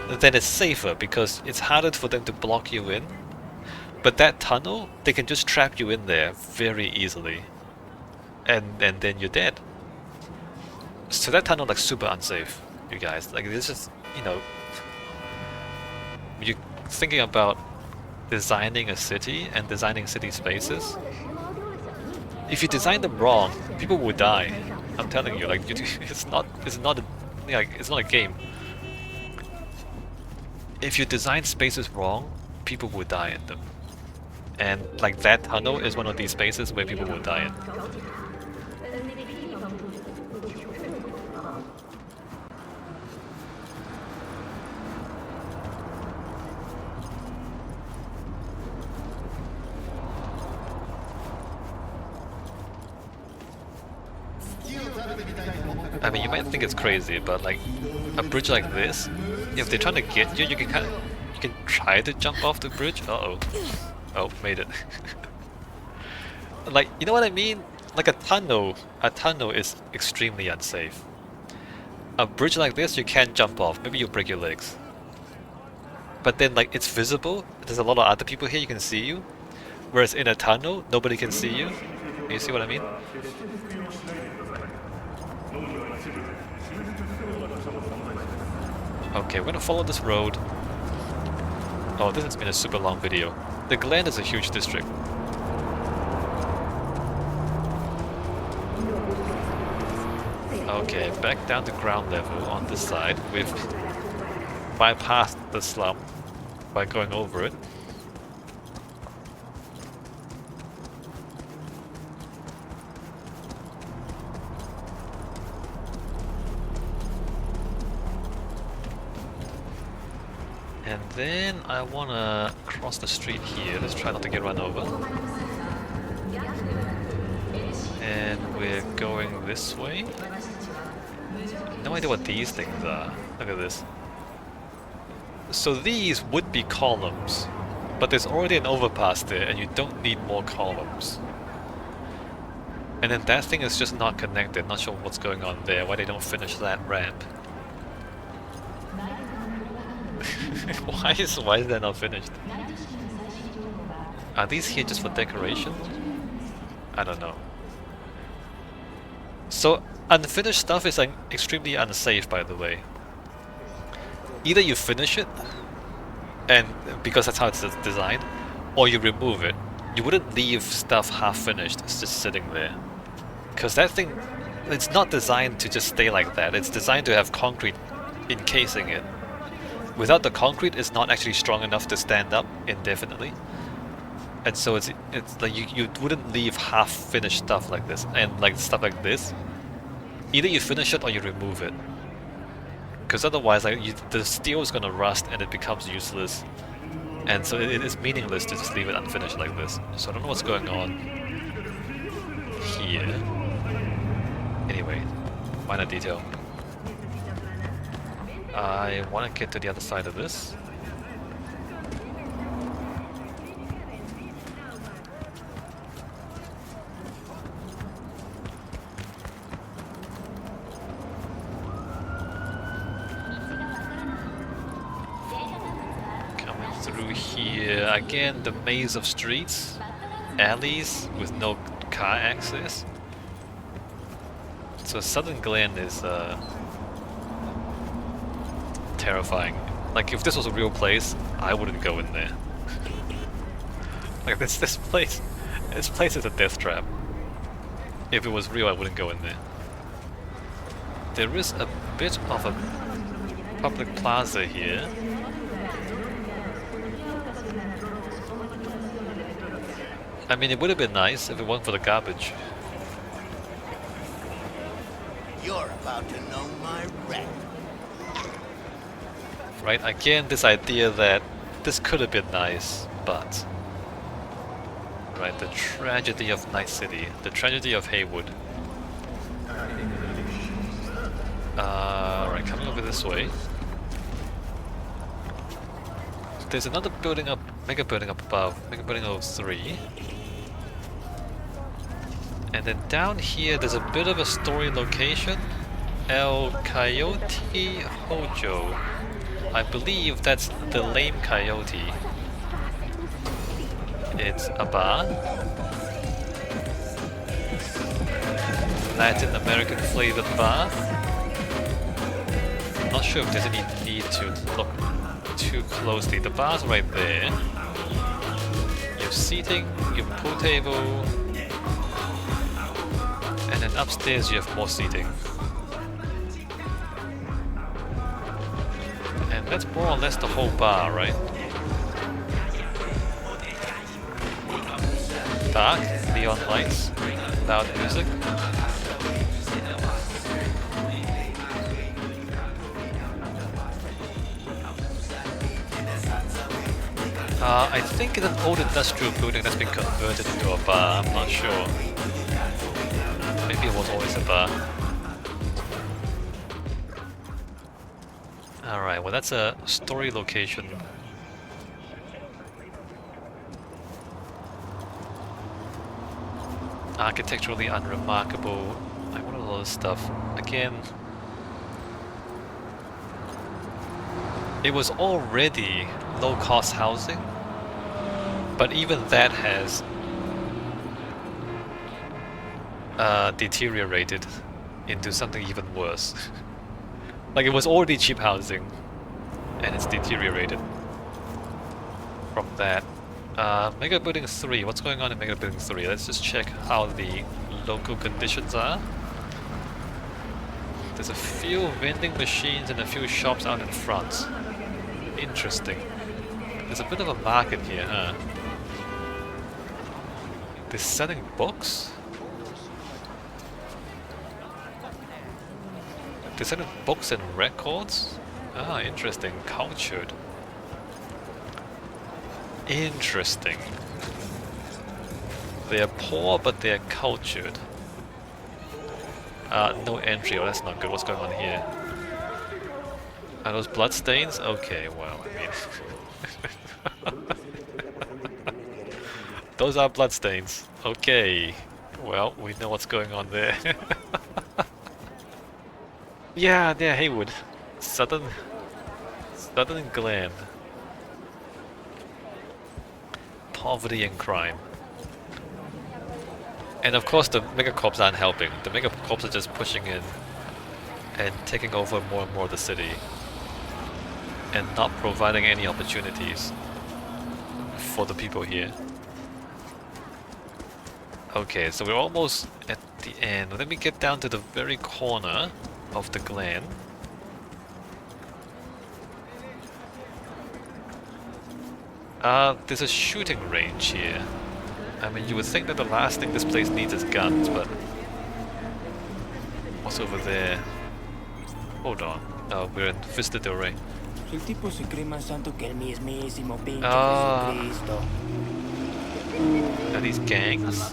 then it's safer because it's harder for them to block you in. But that tunnel, they can just trap you in there very easily. And then you're dead. So that tunnel like super unsafe, you guys. Like this is, you know, you're thinking about designing a city and designing city spaces. If you design them wrong, people will die. I'm telling you, like it's not a game. If you design spaces wrong, people will die in them. And like that tunnel is one of these spaces where people will die in. I mean, you might think it's crazy, but like a bridge like this, if they're trying to get you, you can try to jump off the bridge. Uh-oh. Oh, made it. Like, you know what I mean? Like a tunnel is extremely unsafe. A bridge like this, you can jump off. Maybe you'll break your legs. But then, like, it's visible. There's a lot of other people here, you can see you. Whereas in a tunnel, nobody can see you. You see what I mean? Okay, we're gonna follow this road. Oh, this has been a super long video. The Glen is a huge district. Okay, back down to ground level on this side. We've bypassed the slum by going over it. And then I wanna cross the street here. Let's try not to get run over. And we're going this way. No idea what these things are. Look at this. So these would be columns, but there's already an overpass there and you don't need more columns. And then that thing is just not connected. Not sure what's going on there, why they don't finish that ramp. Why is that not finished? Are these here just for decoration? I don't know. So unfinished stuff is like extremely unsafe, by the way. Either you finish it, and because that's how it's designed, or you remove it. You wouldn't leave stuff half finished, it's just sitting there. Because that thing, it's not designed to just stay like that. It's designed to have concrete encasing it. Without the concrete, it's not actually strong enough to stand up indefinitely. And so it's like you wouldn't leave half finished stuff like this. And like stuff like this, either you finish it or you remove it. Because otherwise like the steel is gonna rust and it becomes useless. And so it is meaningless to just leave it unfinished like this. So I don't know what's going on here. Anyway, minor detail. I want to get to the other side of this. Coming through here again, the maze of streets, alleys with no car access. So Southern Glen is terrifying. Like if this was a real place, I wouldn't go in there. Like this place is a death trap. If it was real, I wouldn't go in there. There is a bit of a public plaza here. I mean, it would have been nice if it weren't for the garbage. You're about to know my wreck. Right, again, this idea that this could have been nice, but... Right, the tragedy of Night City, the tragedy of Haywood. Right, coming over this way. There's another building up, mega building up above, mega building of 3. And then down here, there's a bit of a story location. El Coyote Cojo. I believe that's the lame coyote. It's a bar. Latin American flavored bar. Not sure if there's any need to look too closely. The bar's right there. You have seating, you have pool table, and then upstairs you have more seating. And that's more or less the whole bar, right? Dark, neon lights, loud music. I think it's an old industrial building that's been converted into a bar, I'm not sure. Maybe it was always a bar. Alright, well that's a story location. Architecturally unremarkable. Like, what are all this stuff? Again, it was already low-cost housing, but even that has deteriorated into something even worse. Like, it was already cheap housing, and it's deteriorated from that. Mega Building 3, what's going on in Mega Building 3? Let's just check how the local conditions are. There's a few vending machines and a few shops out in front. Interesting. There's a bit of a market here, huh? They're selling books? They're selling books and records? Ah, interesting. Cultured. Interesting. They're poor, but they're cultured. No entry. Oh, that's not good. What's going on here? Are those bloodstains? Okay, well, I mean... Those are bloodstains. Okay. Well, we know what's going on there. Yeah, they're Haywood. Southern Glen. Poverty and crime. And of course the megacorps aren't helping. The megacorps are just pushing in and taking over more and more of the city. And not providing any opportunities for the people here. Okay, so we're almost at the end. Let me get down to the very corner of the Glen. There's a shooting range here. I mean, you would think that the last thing this place needs is guns, but... What's over there? Hold on. Oh, we're in Vista del Rey. El tipo se cree más santo que el mismísimo pinche Jesucristo. Are these gangs?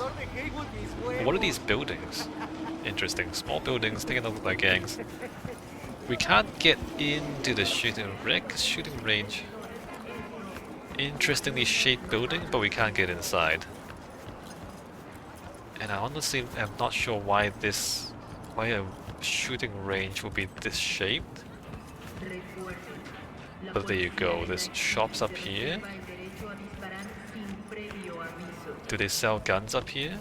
What are these buildings? Interesting. Small buildings taken over by gangs. We can't get into the shooting range. Interestingly shaped building, but we can't get inside. And I honestly am not sure why a shooting range would be this shaped. But there you go, there's shops up here. Do they sell guns up here?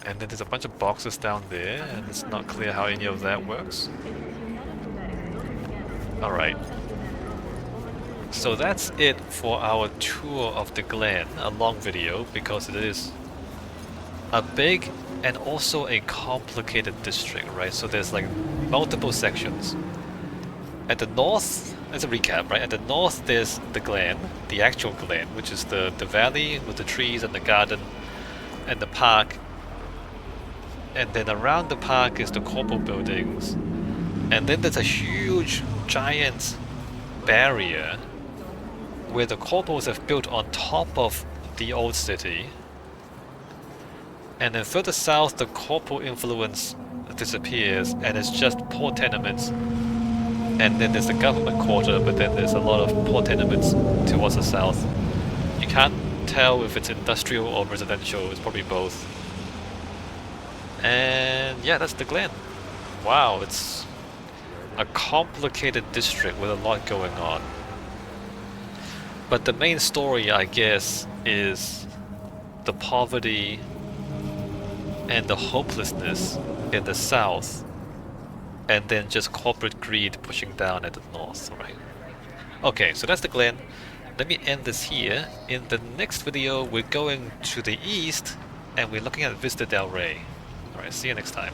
And then there's a bunch of boxes down there, and it's not clear how any of that works. Alright. So that's it for our tour of the Glen, a long video, because it is a big and also a complicated district, right? So there's like multiple sections. At the north, as a recap, right? At the north there's the Glen, the actual Glen, which is the valley with the trees and the garden and the park. And then around the park is the corpo buildings. And then there's a huge, giant barrier where the corpos have built on top of the old city. And then further south, the corpo influence disappears and it's just poor tenements. And then there's the government quarter, but then there's a lot of poor tenements towards the south. You can't tell if it's industrial or residential, it's probably both. And yeah, that's the Glen. Wow, it's a complicated district with a lot going on. But the main story, I guess, is the poverty and the hopelessness in the south, and then just corporate greed pushing down at the north, right? Okay, so that's the Glen. Let me end this here. In the next video, we're going to the east, and we're looking at Vista del Rey. Alright, see you next time.